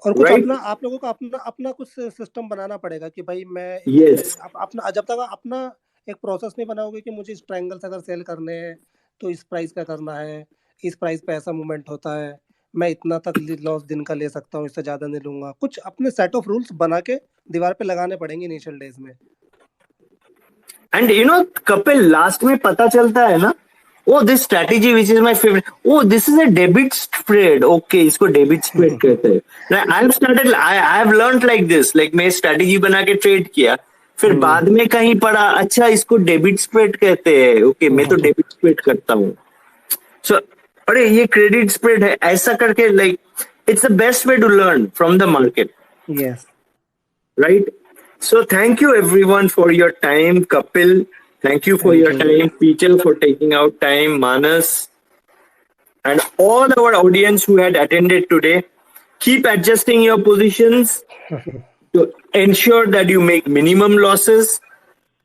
और कुछ Right? अपना आप लोगों को अपना कुछ सिस्टम बनाना पड़ेगा कि भाई मैं Yes. अपना जब तक अपना एक प्रोसेस नहीं बनाओगे कि मुझे इस ट्रायंगल्स अगर सेल करने हैं तो इस प्राइस का करना है, इस प्राइस पे ऐसा मूवमेंट होता है, मैं इतना तक लॉस दिन का ले सकता हूँ, इससे ज्यादा नहीं लूंगा, कुछ अपने सेट ऑफ रूल्स बना के दीवार पे लगाने पड़ेंगे इनिशियल डेज में. And you know, Kapil, last में पता चलता है ना, oh this strategy which is my favorite, oh this is a debit spread, okay इसको debit spread कहते हैं. I have learned like this, like मैं strategy बना के trade किया, फिर बाद में कहीं पढ़ा, अच्छा इसको डेबिट स्प्रेड कहते हैं, ओके मैं तो डेबिट स्प्रेड करता हूँ. सो अरे ये क्रेडिट स्प्रेड है, ऐसा करके like it's the best way to learn from the market. Yes. Right? So thank you everyone for your time. Kapil, thank you for your time. Peter for taking out time. Manas and all our audience who had attended today. Keep adjusting your positions to ensure that you make minimum losses,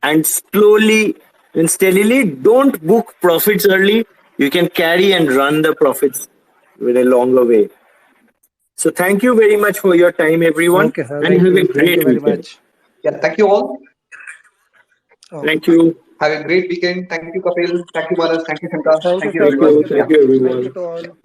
and slowly and steadily don't book profits early. You can carry and run the profits with a longer way. So thank you very much for your time, everyone. Okay, sir. And Thank have you. a Thank great you very weekend. much. Yeah, thank you all. Thank you. Have a great weekend. Thank you, Kapil. Thank you, Manas. Thank you, Shankar. Thank you, Thank you, sir. everyone. Thank you, everyone. Thank you to all.